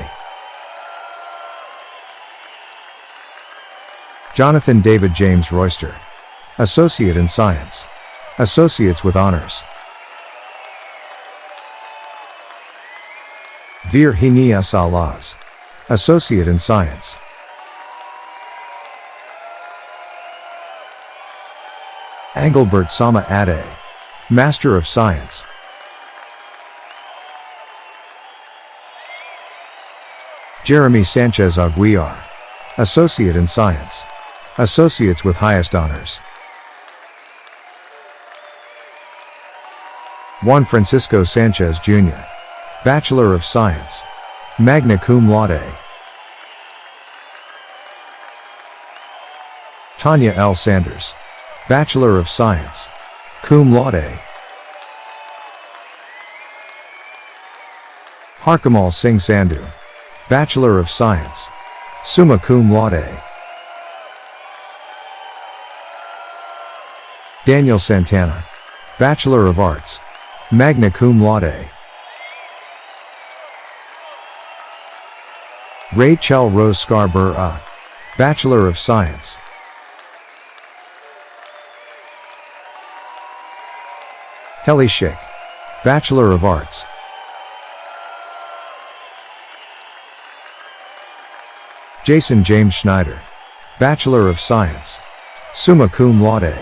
Jonathan David James Royster, Associate in Science, Associates with Honors. Virginia Salaz, Associate in Science. Engelbert Sama Ade, Master of Science. Jeremy Sanchez Aguiar, Associate in Science, Associates with Highest Honors. Juan Francisco Sanchez Jr., Bachelor of Science, Magna Cum Laude. Tanya L. Sanders, Bachelor of Science, Cum Laude. Harkamal Singh Sandhu, Bachelor of Science, Summa Cum Laude. Daniel Santana, Bachelor of Arts, Magna Cum Laude. Rachel Rose Scarborough, Bachelor of Science. Kelly Schick, Bachelor of Arts. Jason James Schneider, Bachelor of Science, Summa Cum Laude.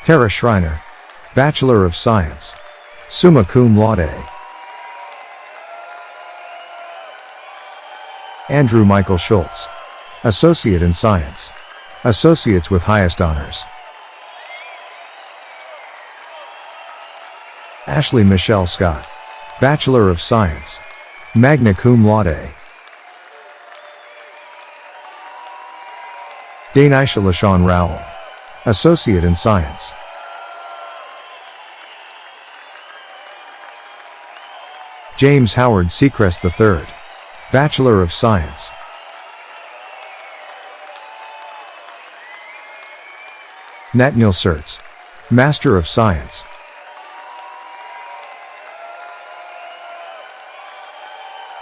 Tara Schreiner, Bachelor of Science, Summa Cum Laude. Andrew Michael Schultz, Associate in Science, Associates with Highest Honors. Ashley Michelle Scott, Bachelor of Science, Magna Cum Laude. Danisha LaShawn Rowell, Associate in Science. James Howard Seacrest III, Bachelor of Science. Nathaniel Sertz, Master of Science.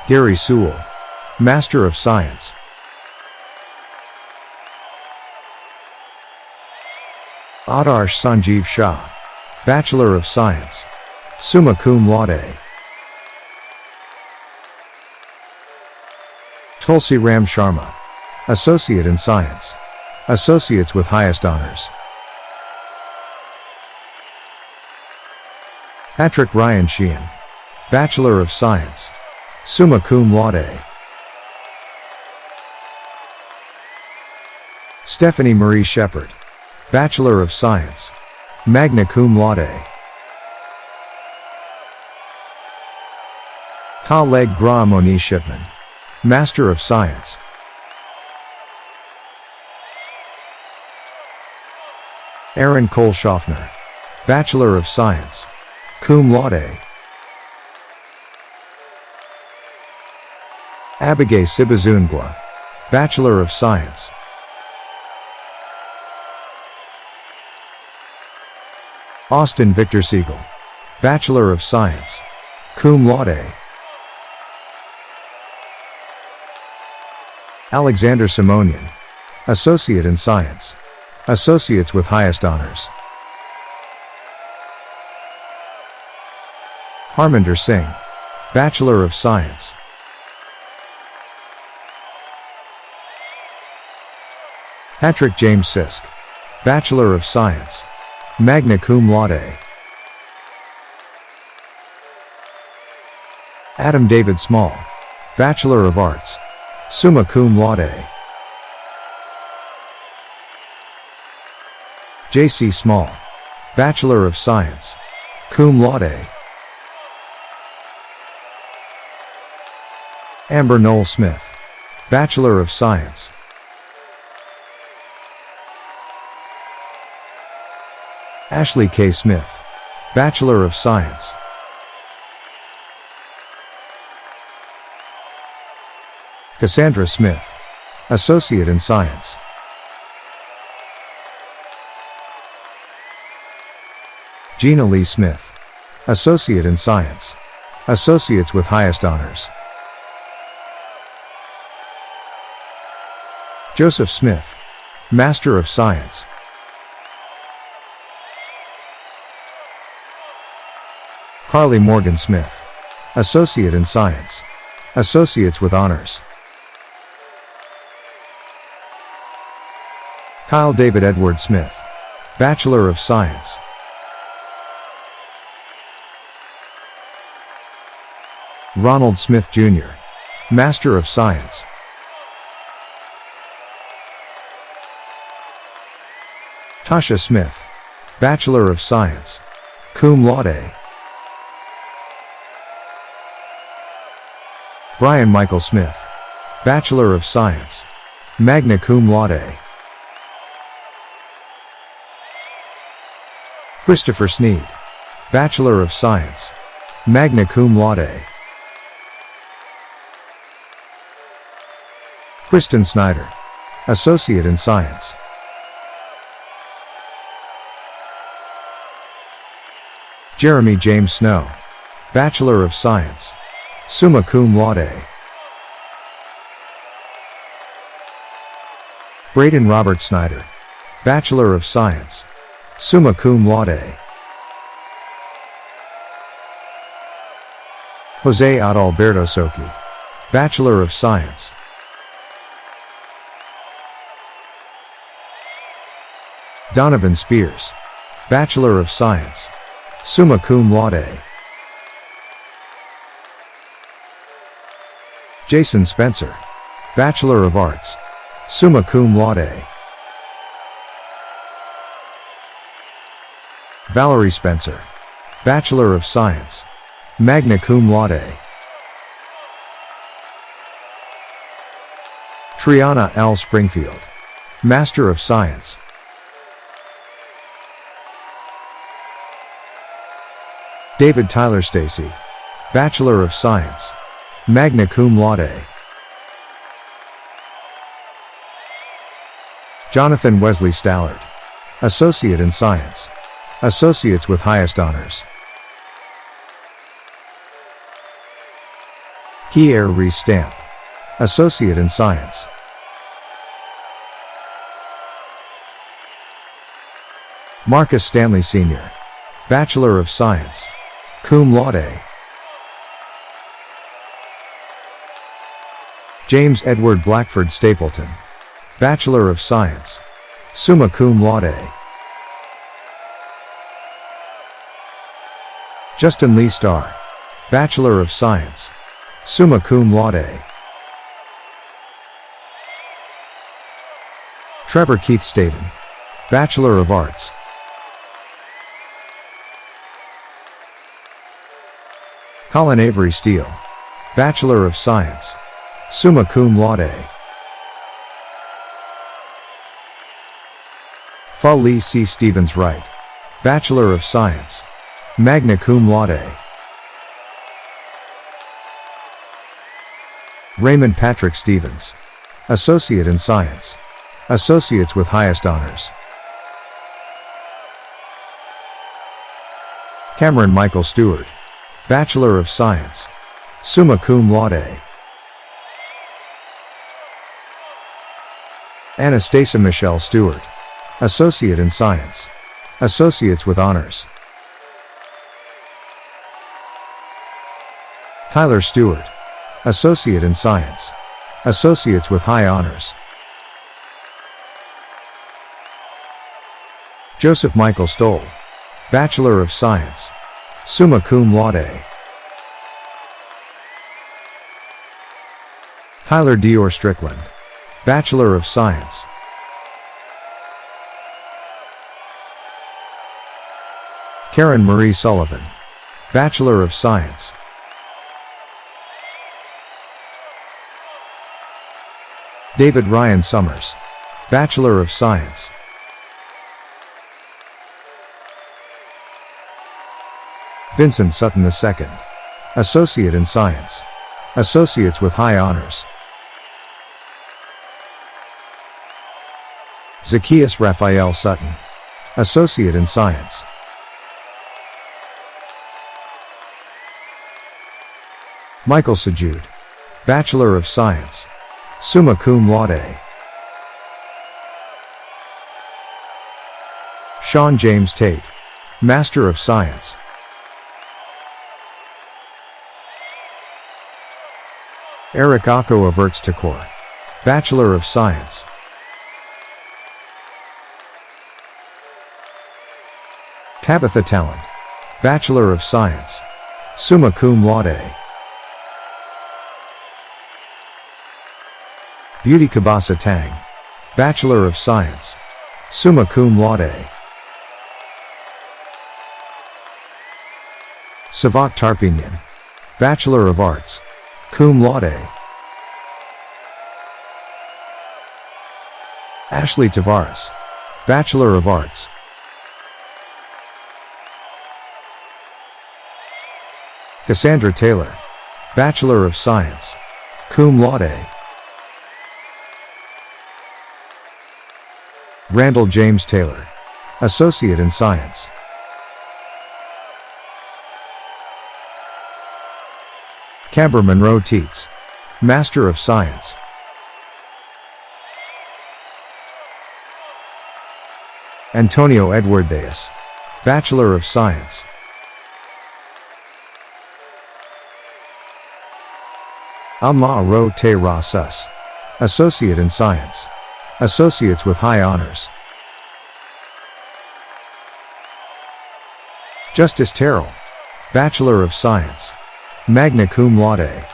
Gary Sewell, Master of Science. Adarsh Sanjeev Shah, Bachelor of Science, Summa Cum Laude. Tulsi Ram Sharma, Associate in Science, Associates with highest honors. Patrick Ryan Sheehan, Bachelor of Science, Summa Cum Laude. Stephanie Marie Shepard, Bachelor of Science, Magna Cum Laude. Ka-Leg Gra Moni Shipman, Master of Science. Aaron Cole Schaffner, Bachelor of Science, Cum Laude. Abigail Sibazungwa, Bachelor of Science. Austin Victor Siegel, Bachelor of Science, Cum Laude. Alexander Simonian, Associate in Science, Associates with highest honors. Harminder Singh, Bachelor of Science. Patrick James Sisk, Bachelor of Science, Magna Cum Laude. Adam David Small, Bachelor of Arts, Summa Cum Laude. J.C. Small, Bachelor of Science, Cum Laude. Amber Noel Smith, Bachelor of Science. Ashley K. Smith, Bachelor of Science. Cassandra Smith, Associate in Science. Gina Lee Smith, Associate in Science, Associates with highest honors. Joseph Smith, Master of Science. Carly Morgan Smith, Associate in Science, Associates with honors. Kyle David Edward Smith, Bachelor of Science. Ronald Smith Jr., Master of Science. Tasha Smith, Bachelor of Science, Cum Laude. Brian Michael Smith, Bachelor of Science, Magna Cum Laude. Christopher Sneed, Bachelor of Science, Magna Cum Laude. Kristen Snyder, Associate in Science. Jeremy James Snow, Bachelor of Science, Summa Cum Laude. Braden Robert Snyder, Bachelor of Science, Summa Cum Laude. Jose Adalberto Soki, Bachelor of Science. Donovan Spears, Bachelor of Science, Summa Cum Laude. Jason Spencer, Bachelor of Arts, Summa Cum Laude. Valerie Spencer, Bachelor of Science, Magna Cum Laude. Triana L. Springfield, Master of Science. David Tyler Stacy, Bachelor of Science, Magna Cum Laude. Jonathan Wesley Stallard, Associate in Science, Associates with highest honors. Kier Reese Stamp, Associate in Science. Marcus Stanley Sr., Bachelor of Science, Cum Laude. James Edward Blackford Stapleton, Bachelor of Science, summa cum laude. Justin Lee Starr, Bachelor of Science, summa cum laude. Trevor Keith Staten, Bachelor of Arts. Colin Avery Steele, Bachelor of Science, summa cum laude. Fa Lee C. Stevens Wright, Bachelor of Science, magna cum laude. Raymond Patrick Stevens, Associate in Science, Associates with Highest Honors. Cameron Michael Stewart, Bachelor of Science, summa cum laude. Anastasia Michelle Stewart, Associate in Science, Associates with Honors. Tyler Stewart, Associate in Science, Associates with High Honors. Joseph Michael Stoll, Bachelor of Science, summa cum laude. Tyler Dior Strickland, Bachelor of Science. Karen Marie Sullivan, Bachelor of Science. David Ryan Summers, Bachelor of Science. Vincent Sutton II, Associate in Science, Associates with High Honors. Zacchaeus Raphael Sutton, Associate in Science. Michael Sajud, Bachelor of Science, summa cum laude. Sean James Tate, Master of Science. Eric Akko Averts Takor, Bachelor of Science. Tabitha Talent, Bachelor of Science, summa cum laude. Beauty Kabasa Tang, Bachelor of Science, summa cum laude. Savak Tarpinian, Bachelor of Arts, cum laude. Ashley Tavares, Bachelor of Arts. Cassandra Taylor, Bachelor of Science, cum laude. Randall James Taylor, Associate in Science. Camber Monroe Teets, Master of Science. Antonio Edward Deas, Bachelor of Science. Alma Ro Te Ra Sus, Associate in Science, Associates with High Honors. Justice Terrell, Bachelor of Science, magna cum laude.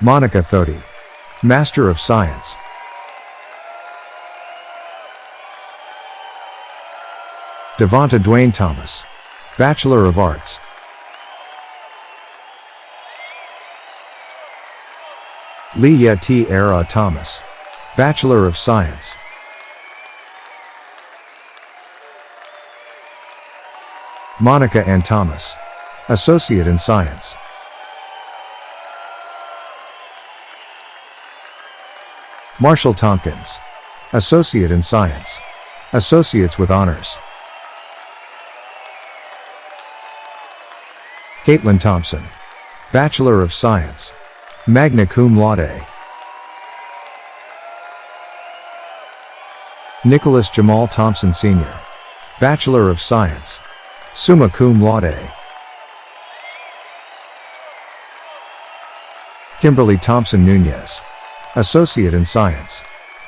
Monica Thodi, Master of Science. Devonta Dwayne Thomas, Bachelor of Arts. Leah T. Era Thomas, Bachelor of Science. Monica Ann Thomas, Associate in Science. Marshall Tompkins, Associate in Science, Associates with Honors. Caitlin Thompson, Bachelor of Science, magna cum laude. Nicholas Jamal Thompson Sr., Bachelor of Science, summa cum laude. Kimberly Thompson Nunez, Associate in Science,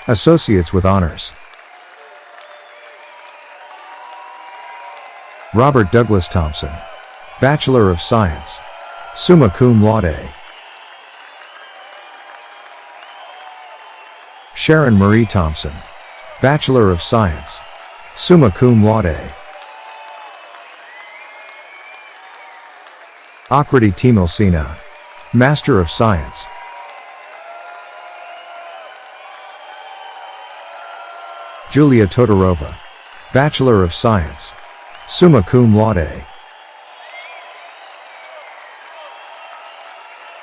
Associates with Honors. Robert Douglas Thompson, Bachelor of Science, Summa Cum Laude. Sharon Marie Thompson, Bachelor of Science, Summa Cum Laude. Akriti Timil Sina, Master of Science. Julia Todorova, Bachelor of Science, Summa Cum Laude.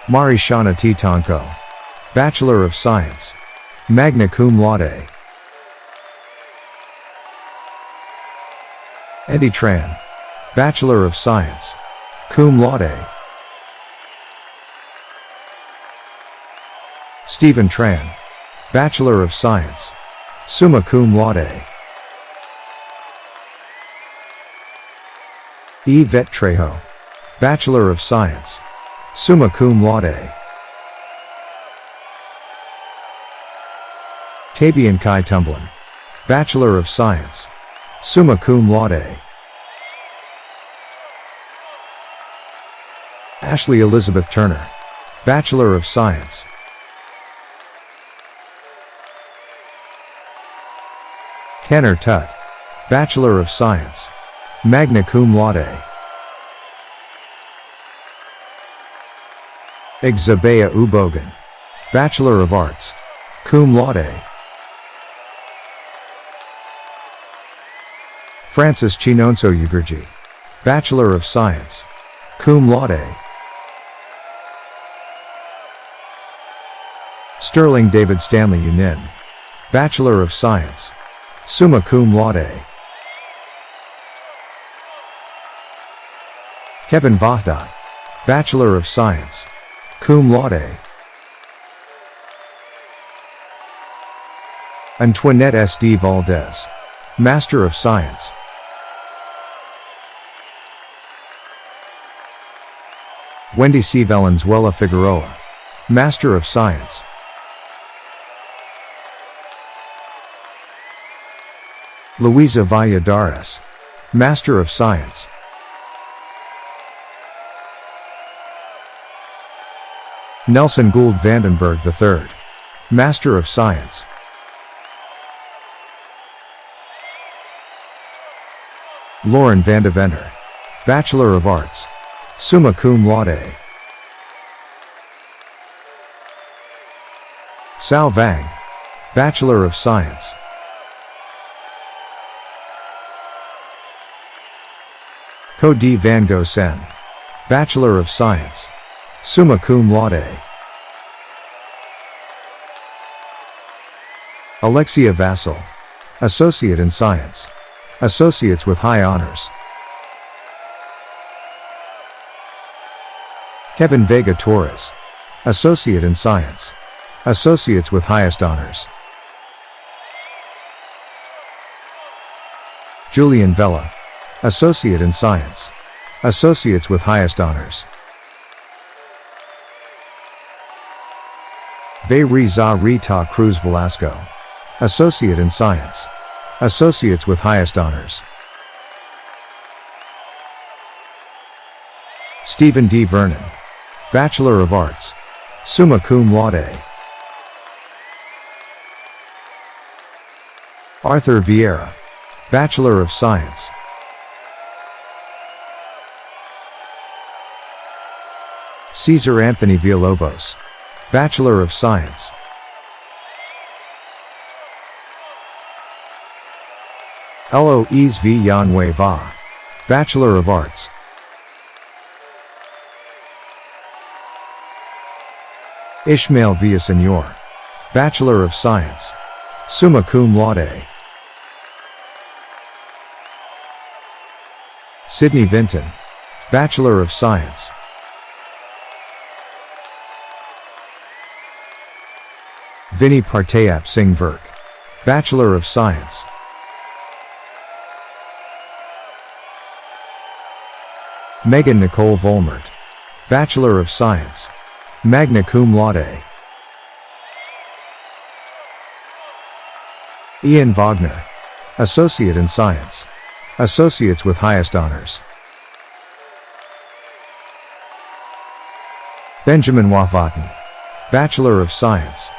Marishana T. Tonko, Bachelor of Science, Magna Cum Laude. Eddie Tran, Bachelor of Science, Cum Laude. Stephen Tran, Bachelor of Science, Summa Cum Laude. Yvette Trejo, Bachelor of Science, Summa Cum Laude. Tabian Kai Tumblin, Bachelor of Science, Summa Cum Laude. Ashley Elizabeth Turner, Bachelor of Science. Kenner Tut, Bachelor of Science, Magna Cum Laude. Exabea Ubogan, Bachelor of Arts, Cum Laude. Francis Chinonso Ugurji, Bachelor of Science, Cum Laude. Sterling David Stanley Unin, Bachelor of Science, Summa Cum Laude. Kevin Vahdat, Bachelor of Science, Cum Laude. Antoinette S. D. Valdez, Master of Science. Wendy C. Valenzuela Figueroa, Master of Science. Luisa Valladares, Master of Science. Nelson Gould Vandenberg III, Master of Science. Lauren Vandeventer, Bachelor of Arts, Summa Cum Laude. Sao Vang, Bachelor of Science. Ko D. Van Go Sen, Bachelor of Science, Summa Cum Laude. Alexia Vassal, Associate in Science, Associates with High Honors. Kevin Vega Torres, Associate in Science, Associates with Highest Honors. Julian Vella, Associate in Science, Associates with Highest Honors. Veyriza Rita Cruz Velasco, Associate in Science, Associates with Highest Honors. Stephen D. Vernon, Bachelor of Arts, Summa Cum Laude. Arthur Vieira, Bachelor of Science. Cesar Anthony Villalobos, Bachelor of Science. Eloise V. Yanwei Va, Bachelor of Arts. Ishmael Villasenor, Bachelor of Science, Summa Cum Laude. Sidney Vinton, Bachelor of Science. Vinny Partayap Singh Virk, Bachelor of Science. Megan Nicole Volmert, Bachelor of Science, magna cum laude. Ian Wagner, Associate in Science, Associates with highest honors. Benjamin Wafaten, Bachelor of Science.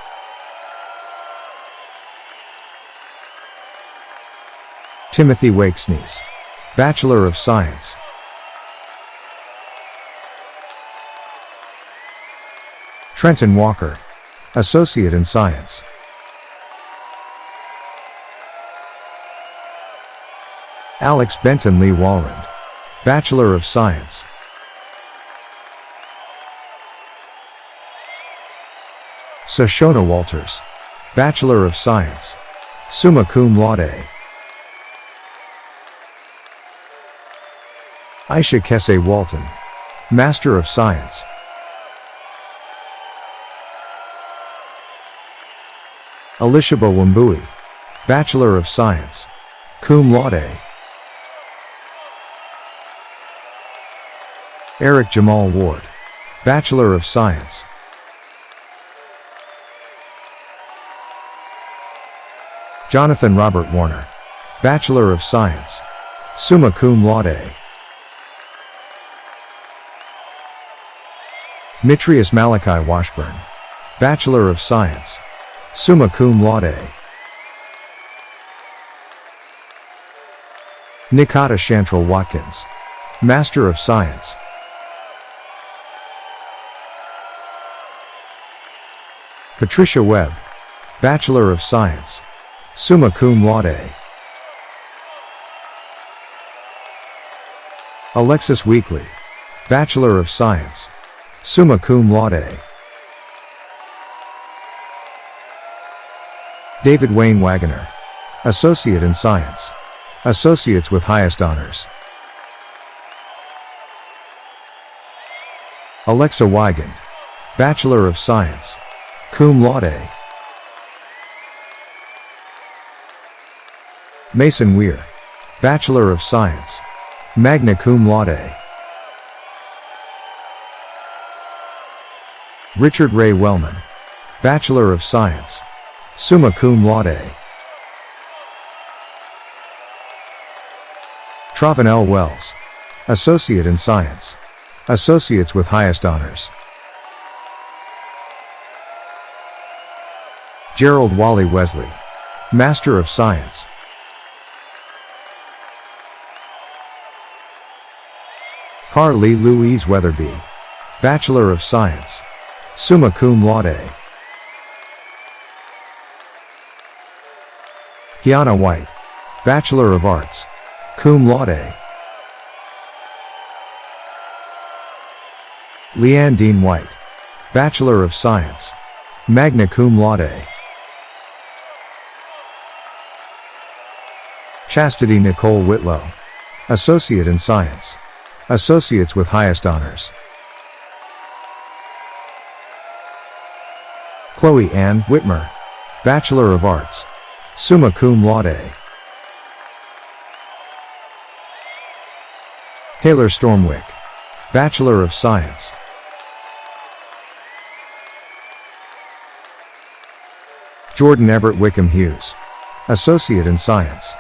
Timothy Wakesnees, Bachelor of Science. Trenton Walker, Associate in Science. Alex Benton Lee Walrand, Bachelor of Science. Shoshona Walters, Bachelor of Science, summa cum laude. Aisha Kesse Walton, Master of Science. Alicia Wambui, Bachelor of Science, cum laude. Eric Jamal Ward, Bachelor of Science. Jonathan Robert Warner, Bachelor of Science, summa cum laude. Mitrius Malachi Washburn, Bachelor of Science, summa cum laude. Nikata Chantrell Watkins, Master of Science. Patricia Webb, Bachelor of Science, summa cum laude. Alexis Weekly, Bachelor of Science, summa cum laude. David Wayne Wagoner, Associate in Science, Associates with highest honors. Alexa Weigand, Bachelor of Science, cum laude. Mason Weir, Bachelor of Science, magna cum laude. Richard Ray Wellman, Bachelor of Science, summa cum laude. Travon L. Wells, Associate in Science, Associates with highest honors. Gerald Wally Wesley, Master of Science. Carly Louise Weatherby, Bachelor of Science, summa cum laude. Kiana White, Bachelor of Arts, cum laude. Leanne Dean White, Bachelor of Science, magna cum laude. Chastity Nicole Whitlow, Associate in Science, Associates with highest honors. Chloe Ann Whitmer, Bachelor of Arts, summa cum laude. Taylor Stormwick, Bachelor of Science. Jordan Everett Wickham Hughes, Associate in Science.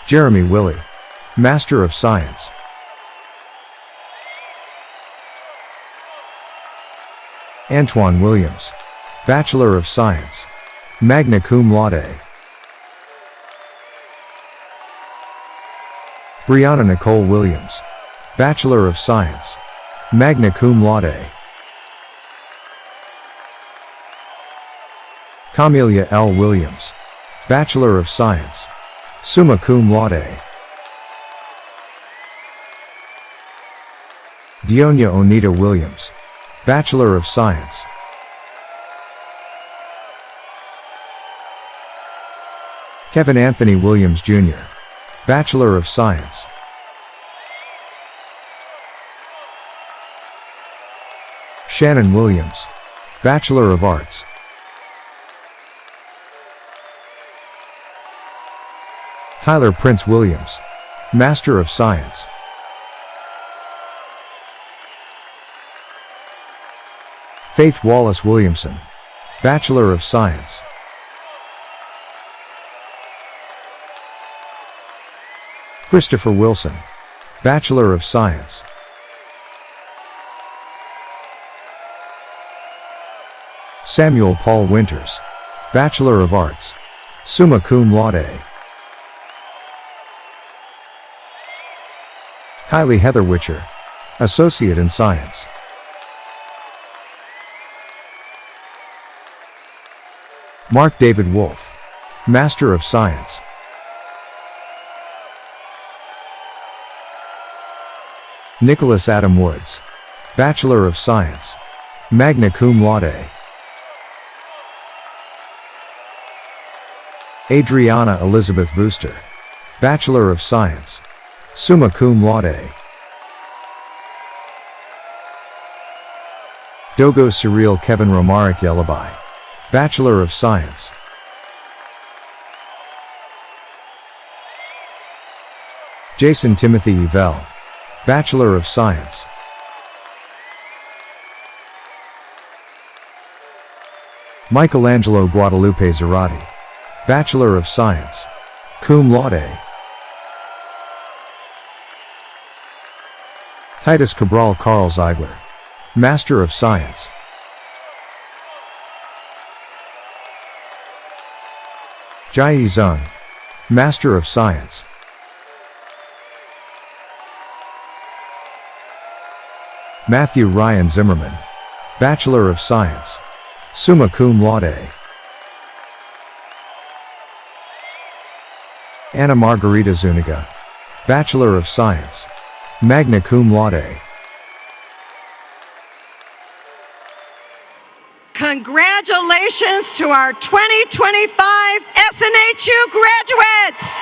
Jeremy Willie, Master of Science. Antoine Williams, Bachelor of Science, magna cum laude. Brianna Nicole Williams, Bachelor of Science, magna cum laude. Camelia L. Williams, Bachelor of Science, summa cum laude. Dionia Onita Williams, Bachelor of Science. Kevin Anthony Williams Jr., Bachelor of Science. Shannon Williams, Bachelor of Arts. Tyler Prince Williams, Master of Science. Faith Wallace Williamson, Bachelor of Science. Christopher Wilson, Bachelor of Science. Samuel Paul Winters, Bachelor of Arts, summa cum laude. Kylie Heather Witcher, Associate in Science. Mark David Wolf, Master of Science. Nicholas Adam Woods, Bachelor of Science, magna cum laude. Adriana Elizabeth Vooster, Bachelor of Science, summa cum laude. Dogo Cyril Kevin Romaric Yelabai, Bachelor of Science. Jason Timothy Evell, Bachelor of Science. Michelangelo Guadalupe Zarati, Bachelor of Science, cum laude. Titus Cabral Carl Ziegler, Master of Science. Jai Zung, Master of Science. Matthew Ryan Zimmerman, Bachelor of Science, summa cum laude. Anna Margarita Zuniga, Bachelor of Science, magna cum laude. Congratulations to our 2025 SNHU graduates!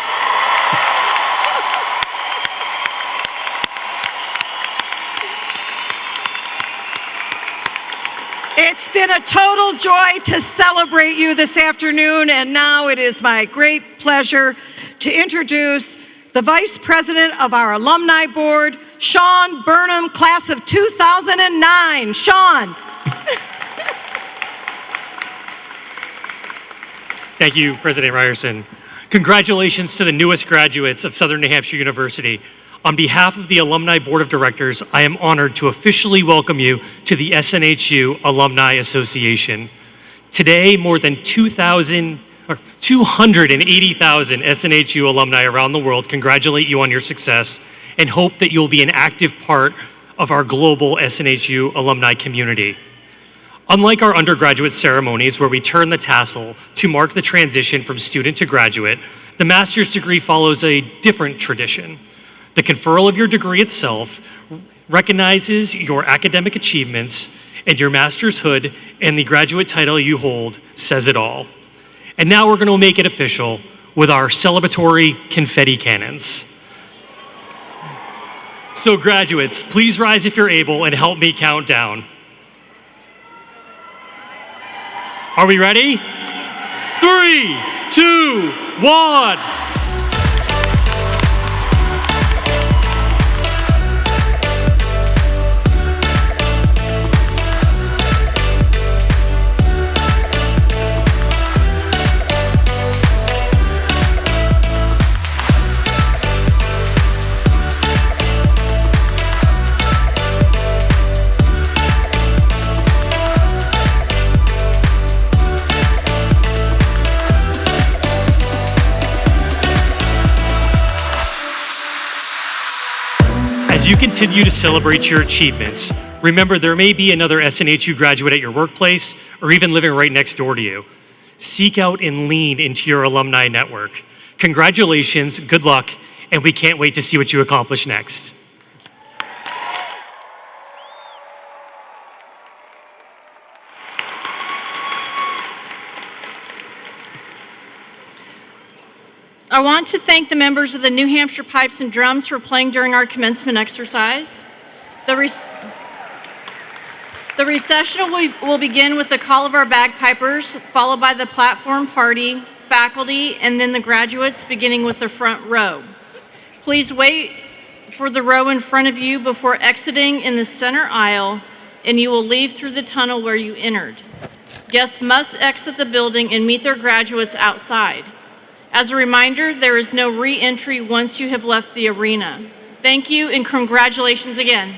It's been a total joy to celebrate you this afternoon, and now it is my great pleasure to introduce the Vice President of our Alumni Board, Sean Burnham, class of 2009. Sean. Thank you, President Ryerson. Congratulations to the newest graduates of Southern New Hampshire University. On behalf of the Alumni Board of Directors, I am honored to officially welcome you to the SNHU Alumni Association. Today, more than 280,000 SNHU alumni around the world congratulate you on your success and hope that you'll be an active part of our global SNHU alumni community. Unlike our undergraduate ceremonies where we turn the tassel to mark the transition from student to graduate, the master's degree follows a different tradition. The conferral of your degree itself recognizes your academic achievements, and your master's hood and the graduate title you hold says it all. And now we're going to make it official with our celebratory confetti cannons. So graduates, please rise if you're able and help me count down. Are we ready? 3, 2, 1. As you continue to celebrate your achievements, remember there may be another SNHU graduate at your workplace or even living right next door to you. Seek out and lean into your alumni network. Congratulations, good luck, and we can't wait to see what you accomplish next. I want to thank the members of the New Hampshire Pipes and Drums for playing during our commencement exercise. The recessional will begin with the call of our bagpipers, followed by the platform party, faculty, and then the graduates, beginning with the front row. Please wait for the row in front of you before exiting in the center aisle and you will leave through the tunnel where you entered. Guests must exit the building and meet their graduates outside. As a reminder, there is no re-entry once you have left the arena. Thank you and congratulations again.